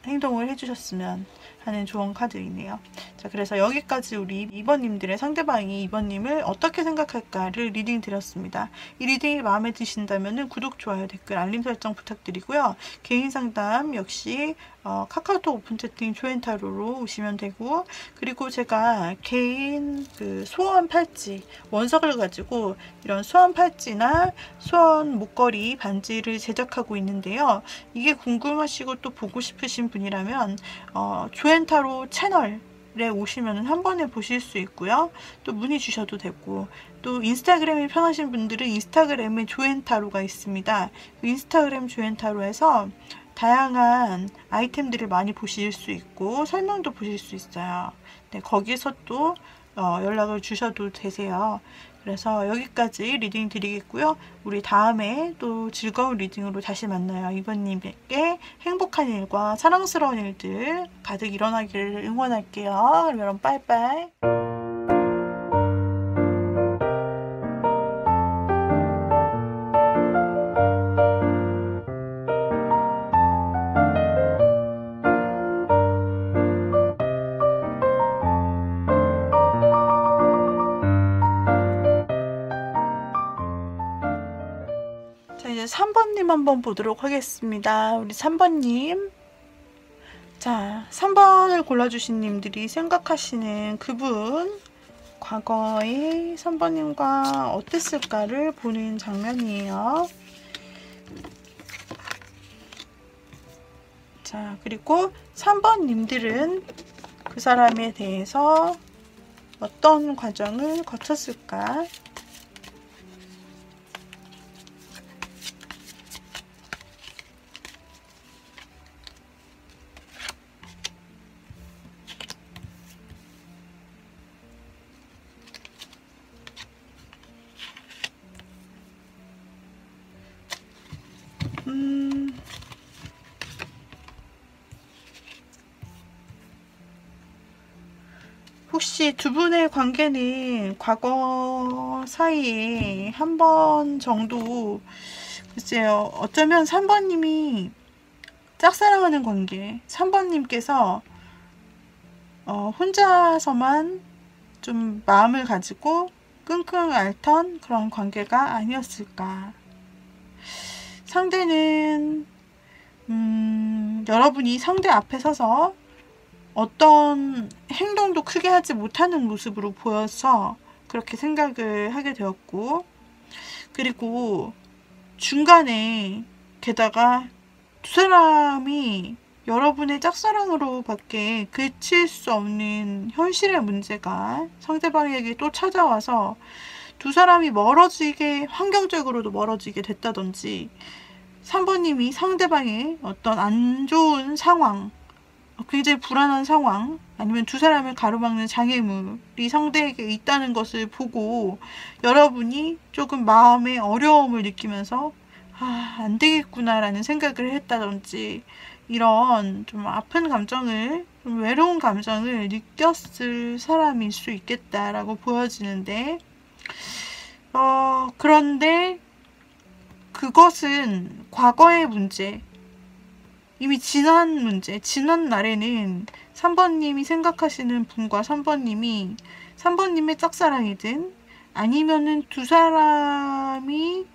행동을 해주셨으면 하는 조언 카드이네요. 자, 그래서 여기까지 우리 2번님들의 상대방이 2번님을 어떻게 생각할까를 리딩 드렸습니다. 이 리딩이 마음에 드신다면 구독, 좋아요, 댓글, 알림 설정 부탁드리고요. 개인 상담 역시 카카오톡 오픈 채팅 조앤타로로 오시면 되고, 그리고 제가 개인 소원 팔찌 원석을 가지고 이런 소원 팔찌나 소원 목걸이 반지를 제작하고 있는데요. 이게 궁금하시고 또 보고 싶으신 분이라면 조앤타로 채널에 오시면 한 번에 보실 수 있고요. 또 문의 주셔도 되고, 또 인스타그램이 편하신 분들은 인스타그램에 조앤타로가 있습니다. 인스타그램 조앤타로에서 다양한 아이템들을 많이 보실 수 있고 설명도 보실 수 있어요. 네, 거기서 또 연락을 주셔도 되세요. 그래서 여기까지 리딩 드리겠고요. 우리 다음에 또 즐거운 리딩으로 다시 만나요. 이번님께 행복한 일과 사랑스러운 일들 가득 일어나기를 응원할게요. 여러분 빠이빠이. 자, 이제 3번님 한번 보도록 하겠습니다. 우리 3번님. 자, 3번을 골라주신 님들이 생각하시는 그분, 과거의 3번님과 어땠을까를 보는 장면이에요. 자, 그리고 3번님들은 그 사람에 대해서 어떤 과정을 거쳤을까? 혹시 두 분의 관계는 과거 사이에 한 번 정도, 글쎄요, 어쩌면 3번님이 짝사랑하는 관계, 3번님께서 혼자서만 좀 마음을 가지고 끙끙 앓던 그런 관계가 아니었을까. 상대는 여러분이 상대 앞에 서서 어떤 행동도 크게 하지 못하는 모습으로 보여서 그렇게 생각을 하게 되었고, 그리고 중간에 게다가 두 사람이 여러분의 짝사랑으로 밖에 그칠 수 없는 현실의 문제가 상대방에게 또 찾아와서 두 사람이 멀어지게, 환경적으로도 멀어지게 됐다든지, 3번님이 상대방의 어떤 안 좋은 상황, 굉장히 불안한 상황, 아니면 두 사람을 가로막는 장애물이 상대에게 있다는 것을 보고 여러분이 조금 마음의 어려움을 느끼면서 안 되겠구나 라는 생각을 했다든지, 이런 좀 아픈 감정을, 좀 외로운 감정을 느꼈을 사람일 수 있겠다라고 보여지는데, 그런데 그것은 과거의 문제, 이미 지난 문제, 지난 날에는 3번님이 생각하시는 분과 3번님이 3번님의 짝사랑이든 아니면은 두 사람이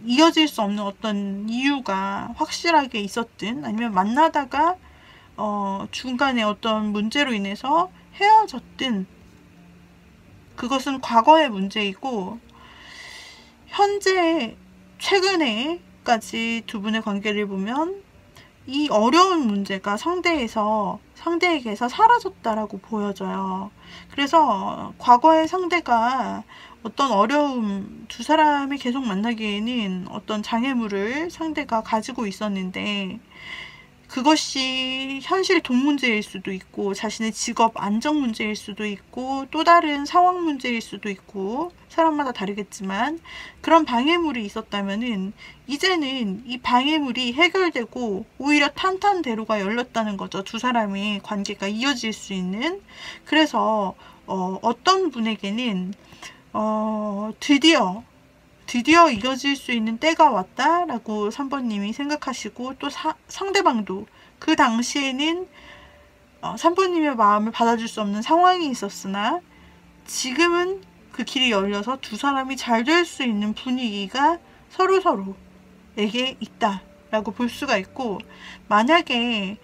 이어질 수 없는 어떤 이유가 확실하게 있었든, 아니면 만나다가 중간에 어떤 문제로 인해서 헤어졌든, 그것은 과거의 문제이고, 현재 최근에까지 두 분의 관계를 보면 이 어려운 문제가 상대에게서 사라졌다라고 보여져요. 그래서 과거의 상대가 어떤 어려움, 두 사람이 계속 만나기에는 어떤 장애물을 상대가 가지고 있었는데, 그것이 현실 돈 문제일 수도 있고, 자신의 직업 안정 문제일 수도 있고, 또 다른 상황 문제일 수도 있고, 사람마다 다르겠지만, 그런 방해물이 있었다면은 이제는 이 방해물이 해결되고 오히려 탄탄대로가 열렸다는 거죠. 두 사람의 관계가 이어질 수 있는. 그래서 어떤 분에게는 드디어 이어질 수 있는 때가 왔다라고 3번님이 생각하시고, 또 상대방도 그 당시에는 3번님의 마음을 받아줄 수 없는 상황이 있었으나, 지금은 그 길이 열려서 두 사람이 잘 될 수 있는 분위기가 서로에게 있다라고 볼 수가 있고, 만약에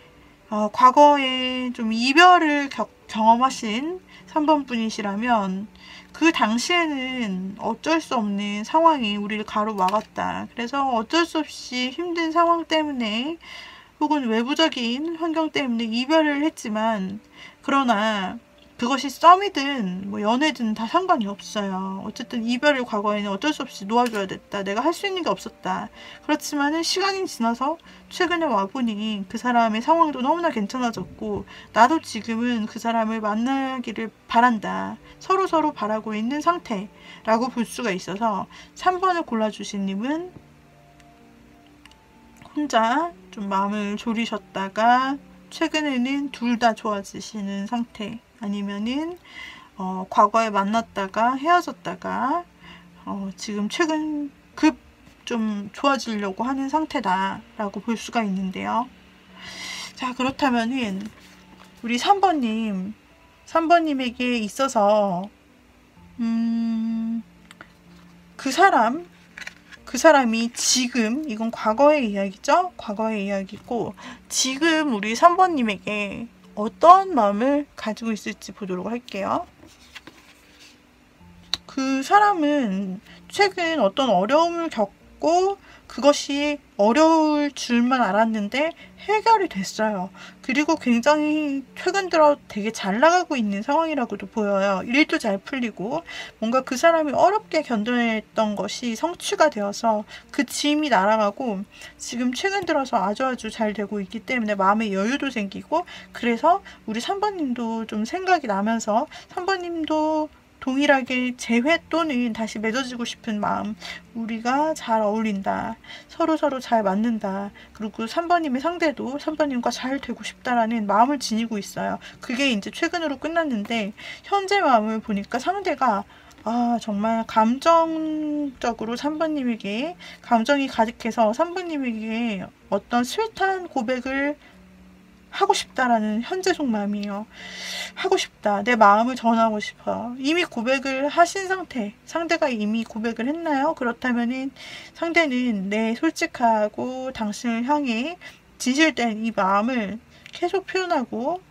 과거에 좀 이별을 경험하신 3번 분이시라면 그 당시에는 어쩔 수 없는 상황이 우리를 가로막았다. 그래서 어쩔 수 없이 힘든 상황 때문에 혹은 외부적인 환경 때문에 이별을 했지만, 그러나 그것이 썸이든 뭐 연애든 다 상관이 없어요. 어쨌든 이별의 과거에는 어쩔 수 없이 놓아줘야 됐다. 내가 할 수 있는 게 없었다. 그렇지만은 시간이 지나서 최근에 와보니 그 사람의 상황도 너무나 괜찮아졌고 나도 지금은 그 사람을 만나기를 바란다. 서로 바라고 있는 상태라고 볼 수가 있어서 3번을 골라주신 님은 혼자 좀 마음을 졸이셨다가 최근에는 둘 다 좋아지시는 상태, 아니면은 과거에 만났다가 헤어졌다가 지금 최근 급 좀 좋아지려고 하는 상태다 라고 볼 수가 있는데요. 자, 그렇다면은 우리 3번님에게 있어서 그 사람이 지금, 이건 과거의 이야기죠? 과거의 이야기고, 지금 우리 3번님에게 어떤 마음을 가지고 있을지 보도록 할게요. 그 사람은 최근 어떤 어려움을 겪고 그것이 어려울 줄만 알았는데 해결이 됐어요. 그리고 굉장히 최근 들어 되게 잘 나가고 있는 상황이라고도 보여요. 일도 잘 풀리고 뭔가 그 사람이 어렵게 견뎌냈던 것이 성취가 되어서 그 짐이 날아가고 지금 최근 들어서 아주 잘 되고 있기 때문에 마음의 여유도 생기고, 그래서 우리 3번님도 좀 생각이 나면서 3번님도 동일하게 재회 또는 다시 맺어지고 싶은 마음, 우리가 잘 어울린다, 서로 잘 맞는다, 그리고 3번님의 상대도 3번님과 잘 되고 싶다라는 마음을 지니고 있어요. 그게 이제 최근으로 끝났는데 현재 마음을 보니까 상대가 정말 감정적으로 3번님에게 감정이 가득해서 3번님에게 어떤 스윗한 고백을 하고 싶다라는 현재 속마음이에요. 하고 싶다. 내 마음을 전하고 싶어. 이미 고백을 하신 상태. 상대가 이미 고백을 했나요? 그렇다면은 상대는 내 솔직하고 당신을 향해 진실된 이 마음을 계속 표현하고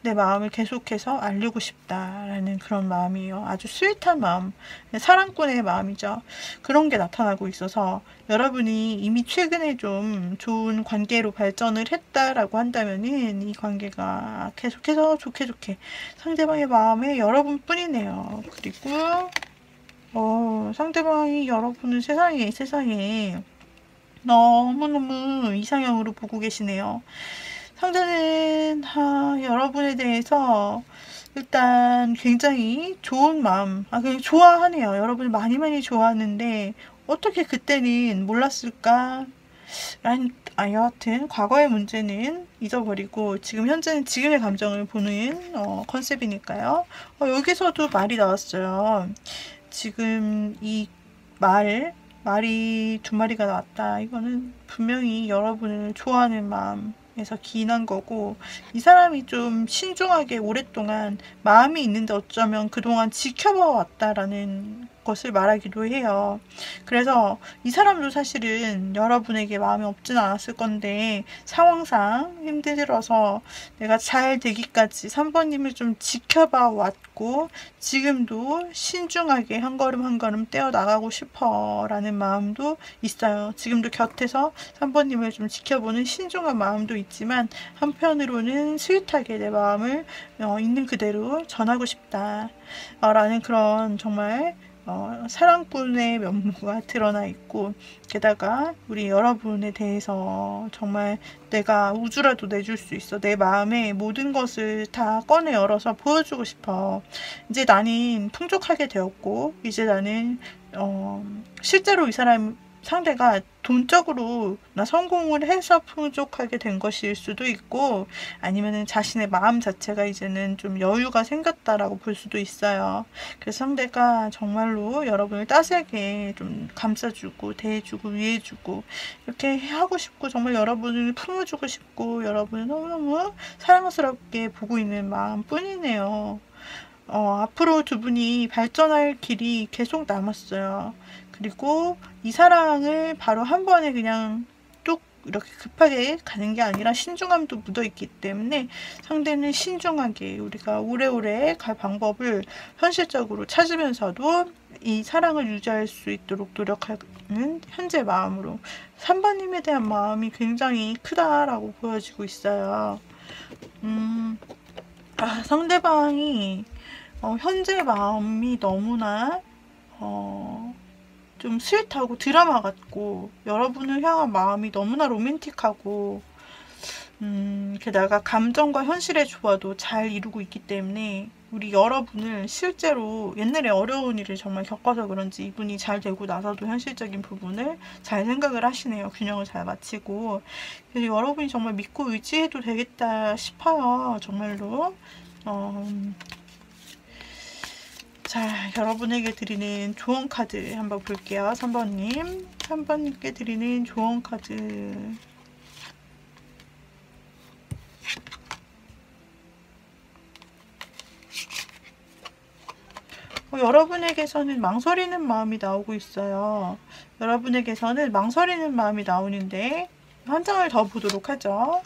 내 마음을 계속해서 알리고 싶다라는 그런 마음이에요. 아주 스윗한 마음, 사랑꾼의 마음이죠. 그런 게 나타나고 있어서 여러분이 이미 최근에 좀 좋은 관계로 발전을 했다라고 한다면은 이 관계가 계속해서 좋게 상대방의 마음에 여러분뿐이네요. 그리고 상대방이 여러분을 세상에 너무너무 이상형으로 보고 계시네요. 상대는 여러분에 대해서 일단 굉장히 좋은 마음, 그냥 좋아하네요. 여러분을 많이 좋아하는데 어떻게 그때는 몰랐을까? 여하튼 과거의 문제는 잊어버리고 지금 현재는 지금의 감정을 보는 컨셉이니까요. 여기서도 말이 나왔어요. 지금 이 말이 두 마리가 나왔다. 이거는 분명히 여러분을 좋아하는 마음에서 기인한 거고, 이 사람이 좀 신중하게 오랫동안 마음이 있는데 어쩌면 그동안 지켜봐 왔다라는 것을 말하기도 해요. 그래서 이 사람도 사실은 여러분에게 마음이 없진 않았을 건데 상황상 힘들어서 내가 잘 되기까지 3번님을 좀 지켜봐 왔고 지금도 신중하게 한 걸음 떼어 나가고 싶어 라는 마음도 있어요. 지금도 곁에서 3번님을 좀 지켜보는 신중한 마음도 있지만 한편으로는 스윗하게 내 마음을 있는 그대로 전하고 싶다 라는 그런 정말 사랑꾼의 면모가 드러나 있고, 게다가 우리 여러분에 대해서 정말 내가 우주라도 내줄 수 있어. 내 마음의 모든 것을 다 꺼내 열어서 보여주고 싶어. 이제 나는 풍족하게 되었고, 이제 나는 실제로 이 사람 상대가 돈적으로 나 성공을 해서 풍족하게 된 것일 수도 있고, 아니면은 자신의 마음 자체가 이제는 좀 여유가 생겼다라고 볼 수도 있어요. 그래서 상대가 정말로 여러분을 따스하게 좀 감싸주고 대해주고 위해주고 이렇게 하고 싶고, 정말 여러분을 품어주고 싶고 여러분을 너무너무 사랑스럽게 보고 있는 마음뿐이네요. 앞으로 두 분이 발전할 길이 계속 남았어요. 그리고 이 사랑을 바로 한 번에 그냥 뚝 이렇게 급하게 가는 게 아니라 신중함도 묻어있기 때문에 상대는 신중하게 우리가 오래오래 갈 방법을 현실적으로 찾으면서도 이 사랑을 유지할 수 있도록 노력하는 현재 마음으로 3번님에 대한 마음이 굉장히 크다라고 보여지고 있어요. 상대방이 현재 마음이 너무나 좀 스윗하고 드라마 같고, 여러분을 향한 마음이 너무나 로맨틱하고, 게다가 감정과 현실의 조화도 잘 이루고 있기 때문에 우리 여러분을 실제로 옛날에 어려운 일을 정말 겪어서 그런지 이분이 잘 되고 나서도 현실적인 부분을 잘 생각을 하시네요. 균형을 잘 맞추고. 그래서 여러분이 정말 믿고 의지해도 되겠다 싶어요. 정말로. 자, 여러분에게 드리는 조언 카드 한번 볼게요. 3번님. 3번님께 드리는 조언 카드. 여러분에게서는 망설이는 마음이 나오고 있어요. 여러분에게서는 망설이는 마음이 나오는데 한 장을 더 보도록 하죠.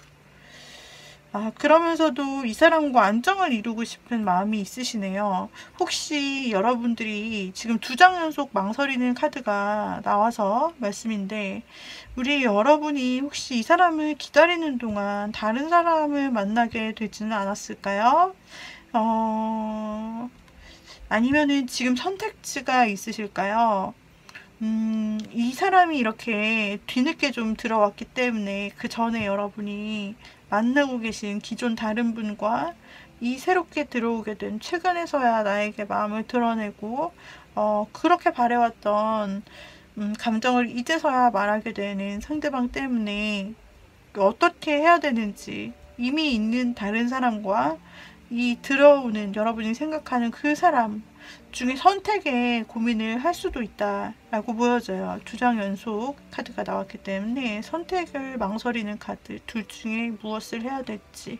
그러면서도 이 사람과 안정을 이루고 싶은 마음이 있으시네요. 혹시 여러분들이 지금 2장 연속 망설이는 카드가 나와서 말씀인데, 우리 여러분이 혹시 이 사람을 기다리는 동안 다른 사람을 만나게 되지는 않았을까요? 아니면은 지금 선택지가 있으실까요? 이 사람이 이렇게 뒤늦게 좀 들어왔기 때문에 그 전에 여러분이 만나고 계신 기존 다른 분과 이 새롭게 들어오게 된 최근에서야 나에게 마음을 드러내고 그렇게 바래왔던 감정을 이제서야 말하게 되는 상대방 때문에 어떻게 해야 되는지, 이미 있는 다른 사람과 이 들어오는 여러분이 생각하는 그 사람 중에 선택에 고민을 할 수도 있다라고 보여져요. 2장 연속 카드가 나왔기 때문에 선택을 망설이는 카드, 둘 중에 무엇을 해야 될지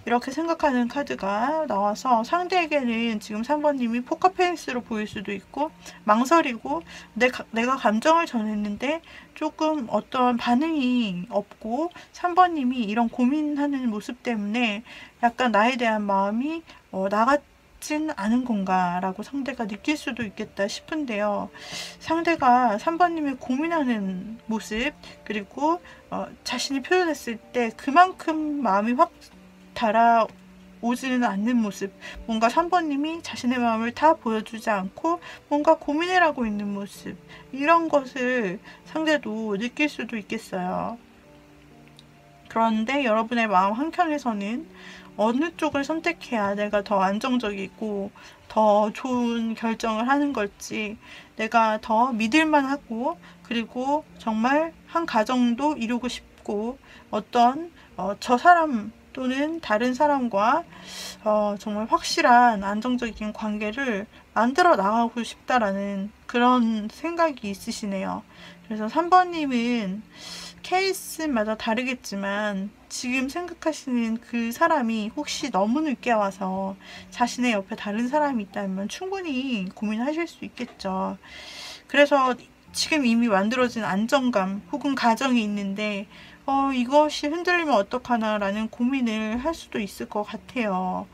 이렇게 생각하는 카드가 나와서, 상대에게는 지금 3번님이 포커페이스로 보일 수도 있고, 망설이고 내가 감정을 전했는데 조금 어떤 반응이 없고 3번님이 이런 고민하는 모습 때문에 약간 나에 대한 마음이 나같진 않은 건가 라고 상대가 느낄 수도 있겠다 싶은데요. 상대가 3번님이 고민하는 모습, 그리고 자신이 표현했을 때 그만큼 마음이 확 달아오지는 않는 모습, 뭔가 3번님이 자신의 마음을 다 보여주지 않고 뭔가 고민을 하고 있는 모습, 이런 것을 상대도 느낄 수도 있겠어요. 그런데 여러분의 마음 한켠에서는 어느 쪽을 선택해야 내가 더 안정적이고 더 좋은 결정을 하는 걸지, 내가 더 믿을만하고 그리고 정말 한 가정도 이루고 싶고 어떤 저 사람 또는 다른 사람과 정말 확실한 안정적인 관계를 만들어 나가고 싶다라는 그런 생각이 있으시네요. 그래서 3번님은 케이스마다 다르겠지만 지금 생각하시는 그 사람이 혹시 너무 늦게 와서 자신의 옆에 다른 사람이 있다면 충분히 고민하실 수 있겠죠. 그래서 지금 이미 만들어진 안정감 혹은 가정이 있는데 이것이 흔들리면 어떡하나 라는 고민을 할 수도 있을 것 같아요.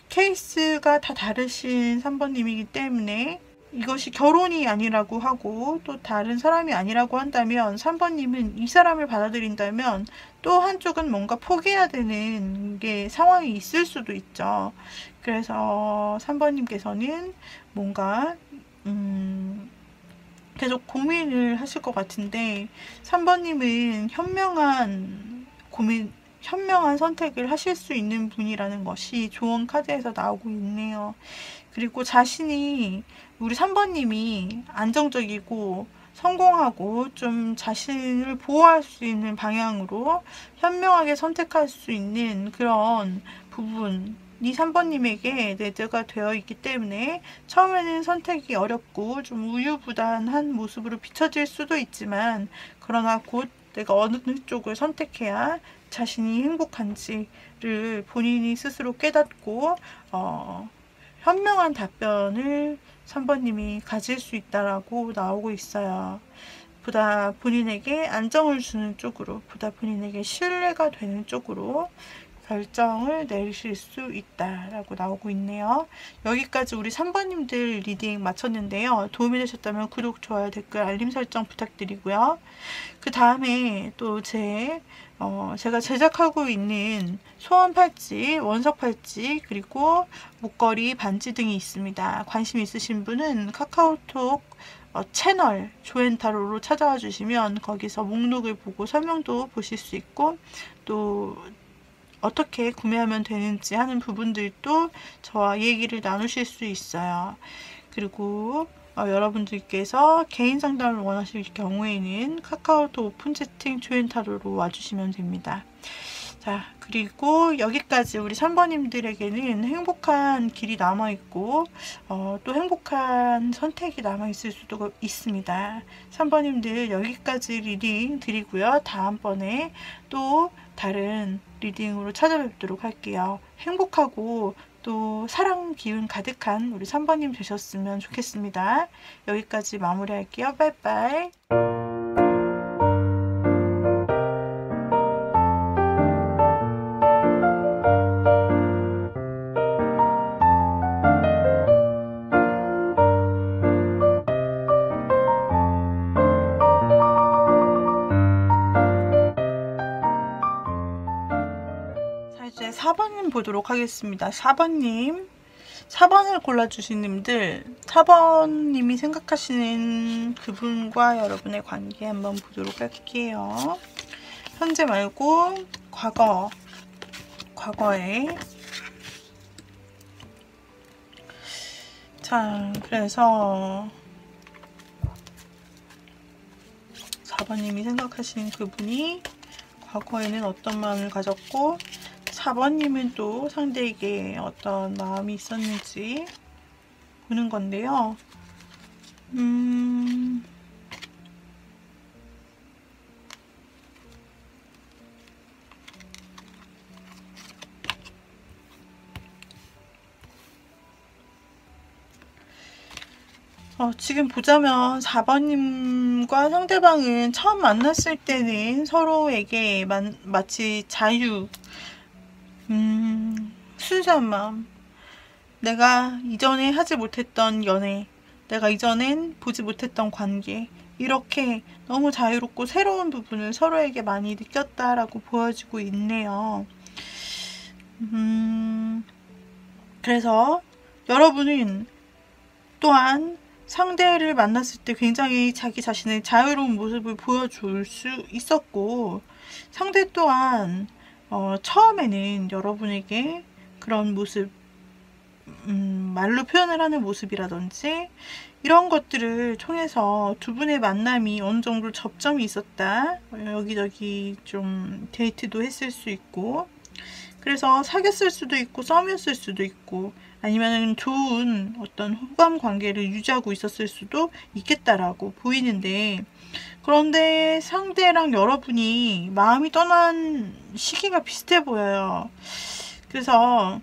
케이스가 다 다르신 3번님이기 때문에 이것이 결혼이 아니라고 하고 또 다른 사람이 아니라고 한다면 3번님은 이 사람을 받아들인다면 또 한쪽은 뭔가 포기해야 되는 게 상황이 있을 수도 있죠. 그래서 3번님께서는 뭔가 계속 고민을 하실 것 같은데, 3번님은 현명한 선택을 하실 수 있는 분이라는 것이 조언 카드에서 나오고 있네요. 그리고 자신이, 우리 3번님이 안정적이고 성공하고 좀 자신을 보호할 수 있는 방향으로 현명하게 선택할 수 있는 그런 부분이 3번님에게 내재가 되어 있기 때문에 처음에는 선택이 어렵고 좀 우유부단한 모습으로 비춰질 수도 있지만, 그러나 곧 내가 어느 쪽을 선택해야 자신이 행복한지를 본인이 스스로 깨닫고 현명한 답변을 3번님이 가질 수 있다라고 나오고 있어요. 보다 본인에게 안정을 주는 쪽으로, 보다 본인에게 신뢰가 되는 쪽으로 결정을 내리실 수 있다라고 나오고 있네요. 여기까지 우리 3번님들 리딩 마쳤는데요. 도움이 되셨다면 구독, 좋아요, 댓글, 알림 설정 부탁드리고요. 그 다음에 또 제가 제작하고 있는 소원 팔찌, 원석 팔찌, 그리고 목걸이, 반지 등이 있습니다. 관심 있으신 분은 카카오톡 채널 조앤타로로 찾아와 주시면 거기서 목록을 보고 설명도 보실 수 있고, 또 어떻게 구매하면 되는지 하는 부분들도 저와 얘기를 나누실 수 있어요. 그리고 여러분들께서 개인 상담을 원하실 경우에는 카카오톡 오픈 채팅 조앤타로로 와주시면 됩니다. 자, 그리고 여기까지 우리 3번님들에게는 행복한 길이 남아있고 또 행복한 선택이 남아있을 수도 있습니다. 3번님들 여기까지 리딩 드리고요. 다음번에 또 다른 리딩으로 찾아뵙도록 할게요. 행복하고 또 사랑 기운 가득한 우리 3번님 되셨으면 좋겠습니다. 여기까지 마무리할게요. 빠이빠이. 이제 4번님 보도록 하겠습니다. 4번님, 4번을 골라주신 님들, 4번님이 생각하시는 그분과 여러분의 관계 한번 보도록 할게요. 현재 말고 과거에. 자, 그래서 4번님이 생각하시는 그분이 과거에는 어떤 마음을 가졌고, 4번님은 또 상대에게 어떤 마음이 있었는지 보는 건데요. 지금 보자면 4번님과 상대방은 처음 만났을 때는 서로에게 마치 순수한 마음, 내가 이전에 하지 못했던 연애, 내가 이전엔 보지 못했던 관계, 이렇게 너무 자유롭고 새로운 부분을 서로에게 많이 느꼈다라고 보여지고 있네요. 그래서 여러분은 또한 상대를 만났을 때 굉장히 자기 자신의 자유로운 모습을 보여줄 수 있었고, 상대 또한 처음에는 여러분에게 그런 모습, 말로 표현을 하는 모습이라든지 이런 것들을 통해서 두 분의 만남이 어느 정도 접점이 있었다. 여기저기 좀 데이트도 했을 수 있고, 그래서 사귀었을 수도 있고 썸이었을 수도 있고, 아니면 좋은 어떤 호감 관계를 유지하고 있었을 수도 있겠다라고 보이는데, 그런데 상대랑 여러분이 마음이 떠난 시기가 비슷해 보여요. 그래서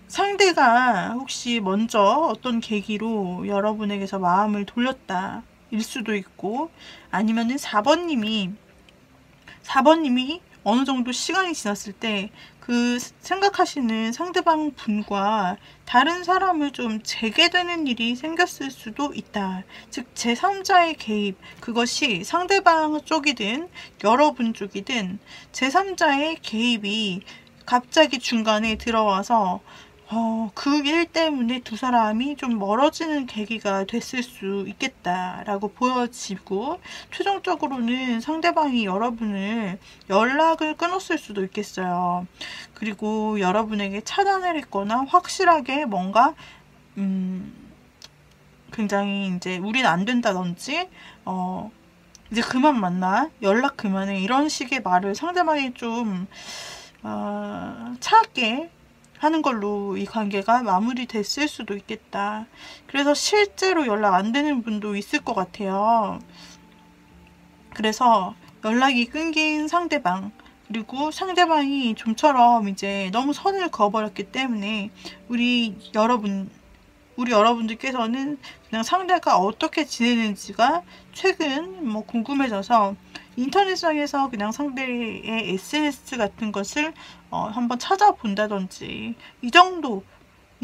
상대가 혹시 먼저 어떤 계기로 여러분에게서 마음을 돌렸다 일 수도 있고, 아니면은 4번님이 어느 정도 시간이 지났을 때 그 생각하시는 상대방 분과 다른 사람을 좀 재개되는 일이 생겼을 수도 있다. 즉 제3자의 개입, 그것이 상대방 쪽이든 여러분 쪽이든 제3자의 개입이 갑자기 중간에 들어와서 그 일 때문에 두 사람이 좀 멀어지는 계기가 됐을 수 있겠다라고 보여지고, 최종적으로는 상대방이 여러분을 연락을 끊었을 수도 있겠어요. 그리고 여러분에게 차단을 했거나 확실하게 뭔가 굉장히 이제 우린 안 된다든지 이제 그만 만나, 연락 그만해, 이런 식의 말을 상대방이 좀 차갑게 하는 걸로 이 관계가 마무리됐을 수도 있겠다. 그래서 실제로 연락 안 되는 분도 있을 것 같아요. 그래서 연락이 끊긴 상대방, 그리고 상대방이 좀처럼 이제 너무 선을 그어버렸기 때문에 우리 여러분 우리 여러분들께서는 그냥 상대가 어떻게 지내는지가 최근 뭐 궁금해져서 인터넷상에서 그냥 상대의 SNS 같은 것을 한번 찾아본다든지 이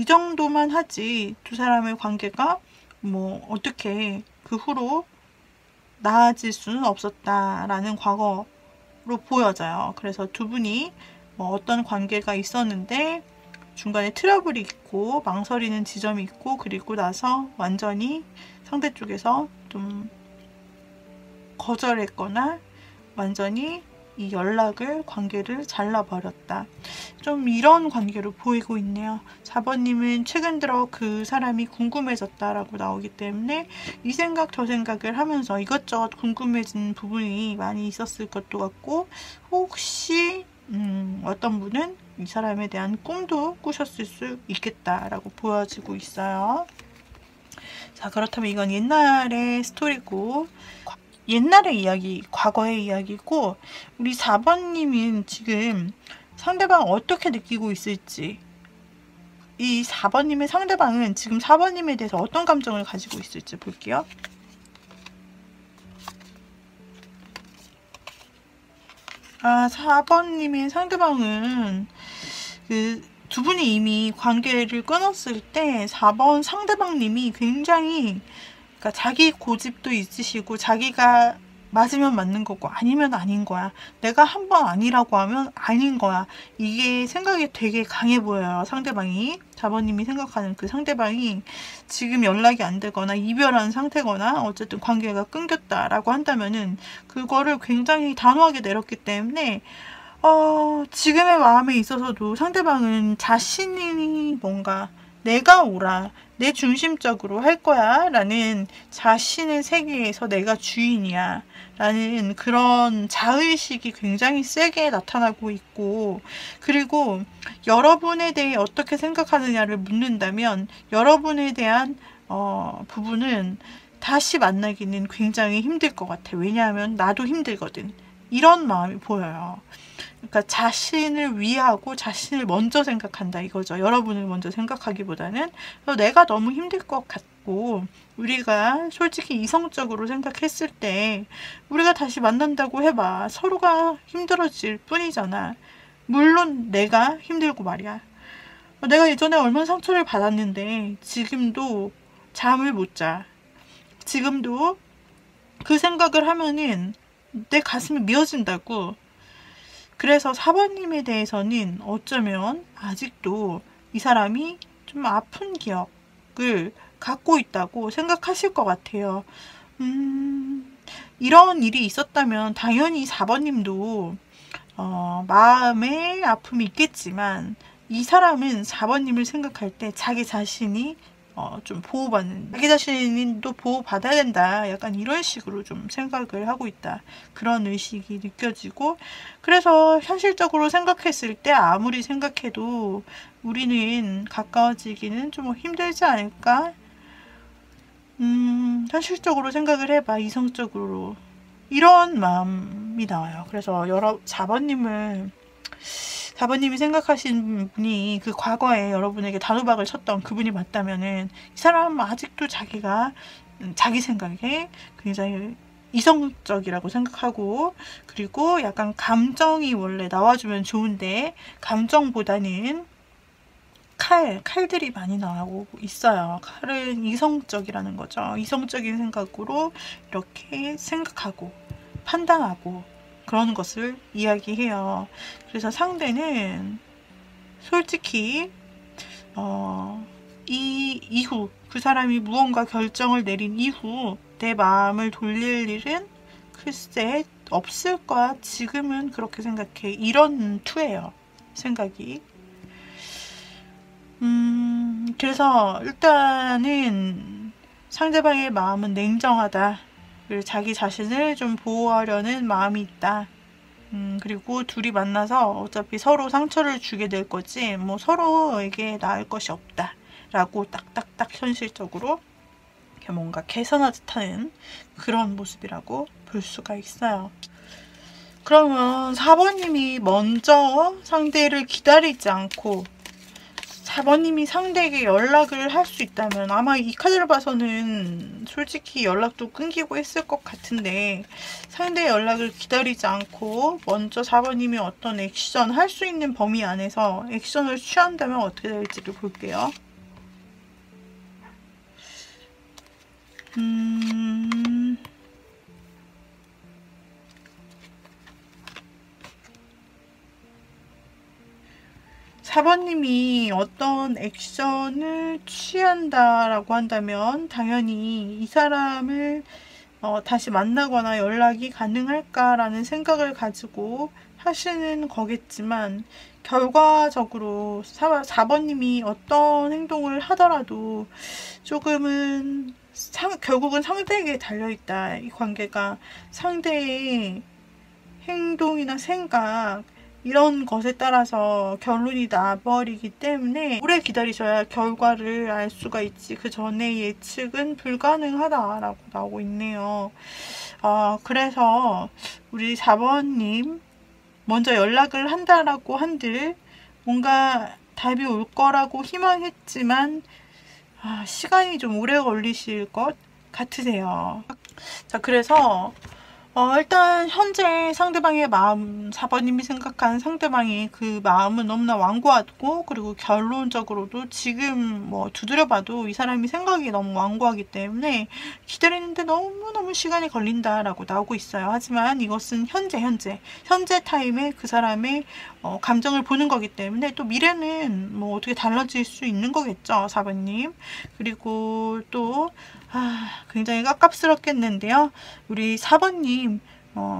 정도만 하지 두 사람의 관계가 뭐 어떻게 그 후로 나아질 수는 없었다라는 과거로 보여져요. 그래서 두 분이 뭐 어떤 관계가 있었는데 중간에 트러블이 있고 망설이는 지점이 있고 그리고 나서 완전히 상대 쪽에서 좀 거절했거나 완전히 이 관계를 잘라버렸다. 좀 이런 관계로 보이고 있네요. 4번님은 최근 들어 그 사람이 궁금해졌다라고 나오기 때문에 이 생각 저 생각을 하면서 이것저것 궁금해진 부분이 많이 있었을 것도 같고 혹시 어떤 분은 이 사람에 대한 꿈도 꾸셨을 수 있겠다라고 보여지고 있어요. 자, 그렇다면 이건 옛날의 스토리고 옛날의 이야기, 과거의 이야기고 우리 4번님은 지금 상대방 어떻게 느끼고 있을지 이 4번님의 상대방은 지금 4번님에 대해서 어떤 감정을 가지고 있을지 볼게요. 아, 4번님의 상대방은 두 분이 이미 관계를 끊었을 때 4번 상대방님이 굉장히 그러니까 자기 고집도 있으시고 자기가 맞으면 맞는 거고 아니면 아닌 거야. 내가 한 번 아니라고 하면 아닌 거야. 이게 생각이 되게 강해 보여요. 상대방이. 4번님이 생각하는 그 상대방이 지금 연락이 안 되거나 이별한 상태거나 어쨌든 관계가 끊겼다라고 한다면은 그거를 굉장히 단호하게 내렸기 때문에 지금의 마음에 있어서도 상대방은 자신이 뭔가 내가 옳아, 내 중심적으로 할 거야 라는 자신의 세계에서 내가 주인이야 라는 그런 자의식이 굉장히 세게 나타나고 있고 그리고 여러분에 대해 어떻게 생각하느냐를 묻는다면 여러분에 대한 부분은 다시 만나기는 굉장히 힘들 것 같아. 왜냐하면 나도 힘들거든. 이런 마음이 보여요. 그러니까 자신을 위하고 자신을 먼저 생각한다 이거죠. 여러분을 먼저 생각하기보다는 내가 너무 힘들 것 같고 우리가 솔직히 이성적으로 생각했을 때 우리가 다시 만난다고 해봐. 서로가 힘들어질 뿐이잖아. 물론 내가 힘들고 말이야. 내가 예전에 얼마나 상처를 받았는데 지금도 잠을 못 자. 지금도 그 생각을 하면은 내 가슴이 미어진다고. 그래서 4번님에 대해서는 어쩌면 아직도 이 사람이 좀 아픈 기억을 갖고 있다고 생각하실 것 같아요. 이런 일이 있었다면 당연히 4번님도 마음에 아픔이 있겠지만 이 사람은 4번님을 생각할 때 자기 자신이 좀 보호받는 자기 자신도 보호받아야 된다 약간 이런 식으로 좀 생각을 하고 있다 그런 의식이 느껴지고 그래서 현실적으로 생각했을 때 아무리 생각해도 우리는 가까워지기는 좀 힘들지 않을까 현실적으로 생각을 해봐 이성적으로 이런 마음이 나와요. 그래서 4번님이 생각하신 분이 그 과거에 여러분에게 단호박을 쳤던 그분이 맞다면은 이 사람은 아직도 자기 생각에 굉장히 이성적이라고 생각하고 그리고 약간 감정이 원래 나와주면 좋은데 감정보다는 칼들이 많이 나오고 있어요. 칼은 이성적이라는 거죠. 이성적인 생각으로 이렇게 생각하고 판단하고 그런 것을 이야기해요. 그래서 상대는 솔직히 이 이후 그 사람이 무언가 결정을 내린 이후 내 마음을 돌릴 일은 글쎄 없을 거야. 지금은 그렇게 생각해. 이런 투예요. 생각이. 그래서 일단은 상대방의 마음은 냉정하다. 그리고 자기 자신을 좀 보호하려는 마음이 있다. 그리고 둘이 만나서 어차피 서로 상처를 주게 될 거지 뭐 서로에게 나을 것이 없다 라고 딱딱딱 현실적으로 뭔가 개선하듯 하는 그런 모습이라고 볼 수가 있어요. 그러면 4번님이 먼저 상대를 기다리지 않고 4번님이 상대에게 연락을 할 수 있다면 아마 이 카드를 봐서는 솔직히 연락도 끊기고 했을 것 같은데, 상대의 연락을 기다리지 않고 먼저 4번님이 어떤 액션 할 수 있는 범위 안에서 액션을 취한다면 어떻게 될지를 볼게요. 4번님이 어떤 액션을 취한다라고 한다면 당연히 이 사람을 다시 만나거나 연락이 가능할까라는 생각을 가지고 하시는 거겠지만, 결과적으로 4번님이 어떤 행동을 하더라도 조금은 결국은 상대에게 달려있다. 이 관계가 상대의 행동이나 생각 이런 것에 따라서 결론이 나버리기 때문에 오래 기다리셔야 결과를 알 수가 있지, 그 전에 예측은 불가능하다라고 나오고 있네요. 그래서 우리 4번님 먼저 연락을 한다라고 한들 뭔가 답이 올 거라고 희망했지만 시간이 좀 오래 걸리실 것 같으세요. 자, 그래서 일단 현재 상대방의 마음, 4번님이 생각하는 상대방의 그 마음은 너무나 완고하고, 그리고 결론적으로도 지금 뭐 두드려봐도 이 사람이 생각이 너무 완고하기 때문에 기다리는데 너무너무 시간이 걸린다라고 나오고 있어요. 하지만 이것은 현재 타임에 그 사람의 감정을 보는 거기 때문에 또 미래는 뭐 어떻게 달라질 수 있는 거겠죠, 4번님. 그리고 또 굉장히 깝깝스럽겠는데요. 우리 4번님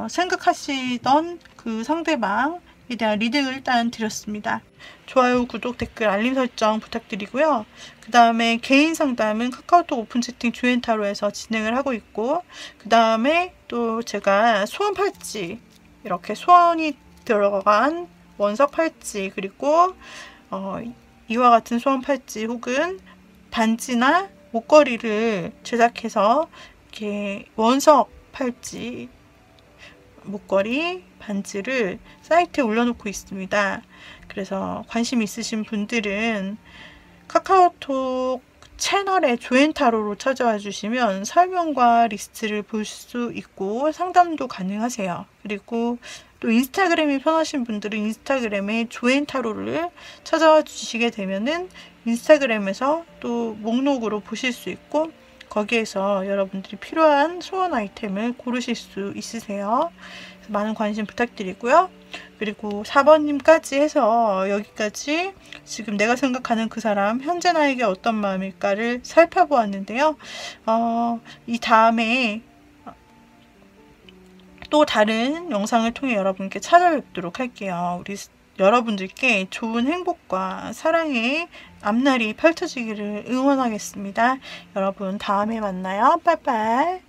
생각하시던 그 상대방에 대한 리딩을 일단 드렸습니다. 좋아요, 구독, 댓글, 알림 설정 부탁드리고요. 그 다음에 개인 상담은 카카오톡 오픈 채팅 주엔타로에서 진행을 하고 있고, 그 다음에 또 제가 소원 팔찌, 이렇게 소원이 들어간 원석 팔찌, 그리고 이와 같은 소원 팔찌 혹은 반지나 목걸이를 제작해서 이렇게 원석 팔찌, 목걸이, 반지를 사이트에 올려놓고 있습니다. 그래서 관심 있으신 분들은 카카오톡 채널에 조엔타로로 찾아와 주시면 설명과 리스트를 볼 수 있고 상담도 가능하세요. 그리고 또 인스타그램이 편하신 분들은 인스타그램에 조엔타로를 찾아와 주시게 되면은 인스타그램에서 또 목록으로 보실 수 있고, 거기에서 여러분들이 필요한 소원 아이템을 고르실 수 있으세요. 많은 관심 부탁드리고요. 그리고 4번님까지 해서 여기까지 지금 내가 생각하는 그 사람 현재 나에게 어떤 마음일까를 살펴보았는데요. 이 다음에 또 다른 영상을 통해 여러분께 찾아뵙도록 할게요. 우리 여러분들께 좋은 행복과 사랑의 앞날이 펼쳐지기를 응원하겠습니다. 여러분 다음에 만나요. 빠이빠이.